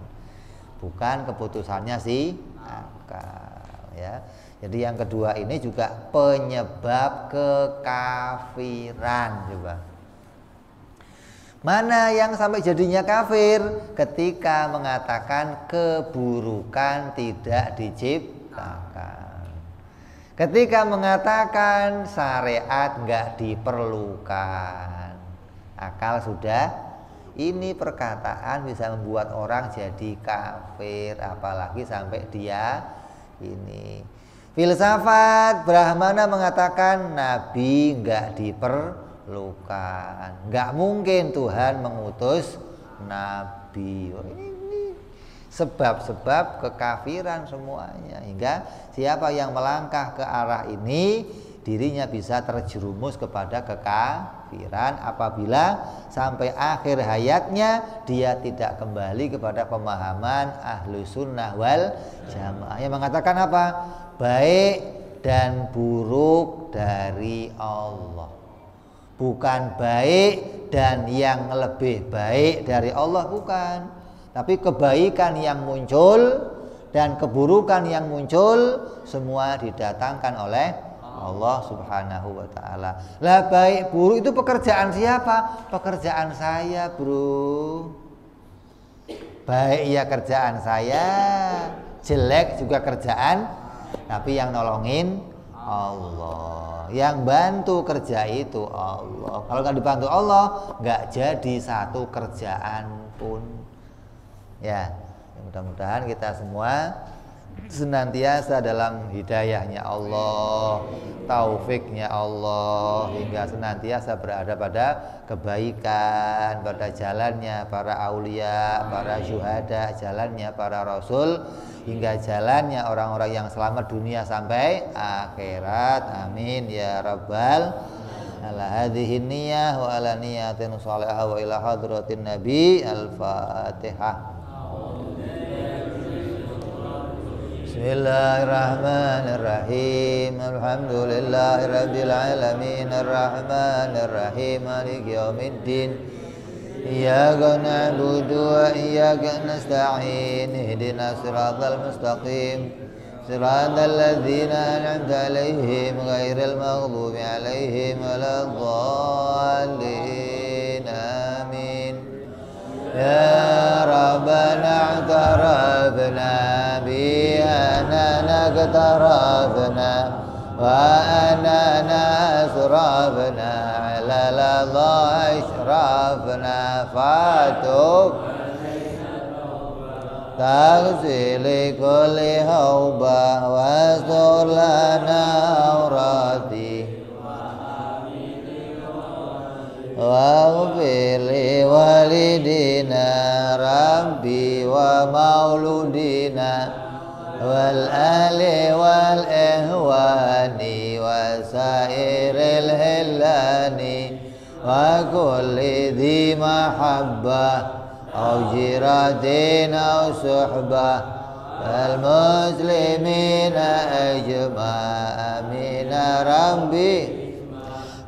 Bukan keputusannya si akal ya. Jadi yang kedua ini juga penyebab kekafiran. Coba, mana yang sampai jadinya kafir? Ketika mengatakan keburukan tidak diciptakan. Ketika mengatakan syariat nggak diperlukan. Akal sudah, ini perkataan bisa membuat orang jadi kafir, apalagi sampai dia ini. Filsafat Brahmana mengatakan Nabi nggak diperlukan, nggak mungkin Tuhan mengutus Nabi. Ini sebab-sebab kekafiran semuanya, hingga siapa yang melangkah ke arah ini dirinya bisa terjerumus kepada kekafiran apabila sampai akhir hayatnya dia tidak kembali kepada pemahaman ahlu sunnah wal jamaah yang mengatakan apa? Baik dan buruk dari Allah, bukan baik dan yang lebih baik dari Allah, bukan. Tapi kebaikan yang muncul dan keburukan yang muncul semua didatangkan oleh Allah Subhanahu wa ta'ala. Lah baik buruk itu pekerjaan siapa? Pekerjaan saya, bro. Baik ya kerjaan saya, jelek juga kerjaan, tapi yang nolongin Allah, yang bantu kerja itu Allah. Kalau nggak dibantu Allah, nggak jadi satu kerjaan pun. Ya, mudah-mudahan kita semua senantiasa dalam hidayahnya Allah, taufiknya Allah, hingga senantiasa berada pada kebaikan, pada jalannya para aulia, para syuhada, jalannya para rasul, hingga jalannya orang-orang yang selamat dunia sampai akhirat. Amin ya rabbal ala hadhihi niyyah wa ala niyatin shalihah wa ila hadratin nabi. Al-Fatihah. Bismillahirrahmanirrahim. Alhamdulillahirabbil alamin arrahmanirrahim maliki yaumiddin. Iyyaka na'budu wa iyyaka nasta'in. Ihdinas siratal mustaqim. صراط الذين أنعمت عليهم غير المغضوب عليهم ولا الضالين آمين يا ربنا اعترفنا بأننا اقترفنا وأننا أسرفنا على الله أشرفنا فاتوب تغسل كل هوبة واستر لنا عوراتي واغفر لوالدينا ربي ومولودينا والأهل والإخوان وسائر الهلان وكل ذي محبة أو جيرة أو صحبة المسلمين أجمع آمين ربي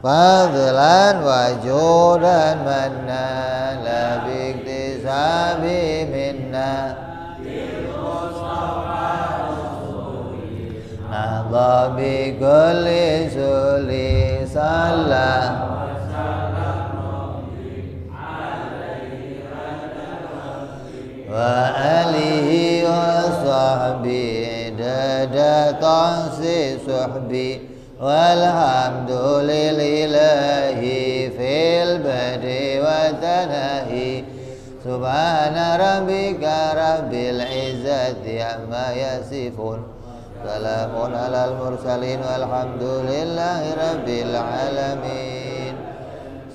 فضلا وجودا منا لا باكتساب منا نهضى بكل سولي صلى وآله وصحبه عدد طنس صحبي والحمد لله في البدء والتناهي سبحان ربك رب العزة عما يصفون سلام على المرسلين والحمد لله رب العالمين.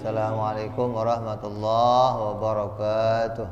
Assalamualaikum warahmatullahi wabarakatuh.